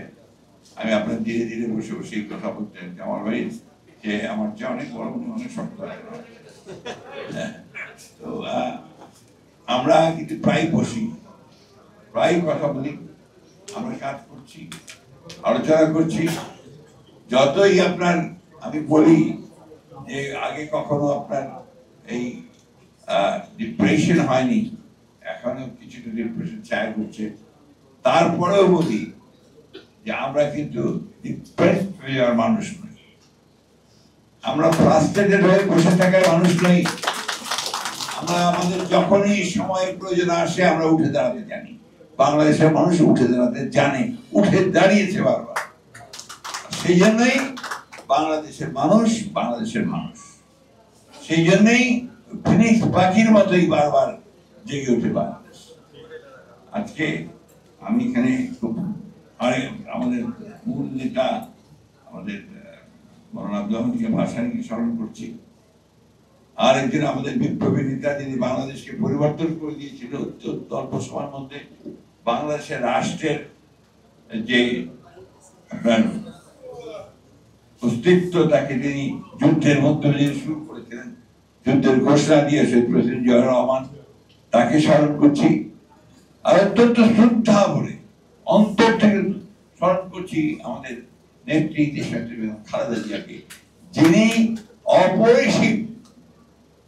আমি আপনার ধীরে ধীরে বসে বসে এই কথা বলতে, আমার ভাই যে আমার চেয়ে অনেক বড়, অনেক শক্ত। তো আমরা কিন্তু প্রায় বসি, প্রায় কথা বলি, আমরা কাজ করছি, আলোচনা করছি। যতই আপনার আমি বলি যে আগে কখনো আপনার এই ডিপ্রেশন হয়নি, এখনো কিছুটা ডিপ্রেশন ছায়া করছে, তারপরেও বলি যে আমরা কিন্তু ডিপ্রেসড হয়ে যাওয়ার মানুষ নই, আমরা ফ্রাস্ট্রেটেড হয়ে বসে থাকার মানুষ নই। আমরা আমাদের যখনই সময়ের প্রয়োজন আসে আমরা উঠে দাঁড়াতে জানি। বাংলাদেশের মানুষ উঠে দাঁড়াতে জানে, উঠে দাঁড়িয়েছে বারবার। সেই জন্যই বাংলাদেশের মানুষ বাংলাদেশের মানুষ, সেই জন্যই ফিনিক্স পাখির মতোই বারবার জেগে উঠে বাংলাদেশ। আজকে আমি এখানে খুব আমাদের মূল নেতা আমাদের মৌলানা আব্দুল হামিদকে ভাসানীকে স্মরণ করছি। আর একজন আমাদের বিপ্লবী নেতা, যিনি বাংলাদেশকে পরিবর্তন করে দিয়েছিল অত্যন্ত অল্প সময়ের মধ্যে। বাংলাদেশের রাষ্ট্রের যে অস্তিত্ব, তাকে তিনি যুদ্ধের মধ্যে দিয়ে শুরু করেছিলেন, যুদ্ধের ঘোষণা দিয়ে শহীদ প্রেসিডেন্ট জিয়াউর রহমান, তাকে স্মরণ করছি। আর অত্যন্ত শ্রদ্ধা ভরে অন্তর থেকে স্মরণ করছি আমাদের নেত্রী দেশনেত্রী খালেদা জিয়াকে, যিনি অপরিসীম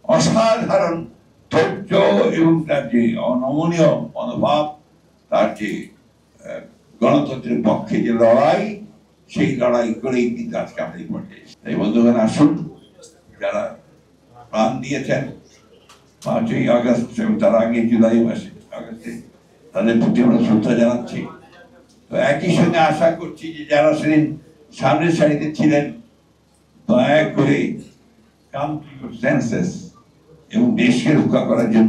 অসাধারণ ধৈর্য এবং তার যে অনমনীয় মনোভাব, তার যে গণতন্ত্রের পক্ষে যে লড়াই, সেই লড়াই করেই কিন্তু আজকে আমরা এই পর্যায়ে। তাই বন্ধুগণ, আসুন, যারা প্রাণ দিয়েছেন 5ই আগস্ট এবং তার আগে জুলাই মাসে আগস্টে, তাদের প্রতি আমরা শ্রদ্ধা জানাচ্ছি। তো একই সঙ্গে আশা করছি যে যারা সেদিন সামনের সারিতে ছিলেন, দয়া করে কাম টু ইউর সেন্সেস এবং দেশকে রক্ষা করার জন্য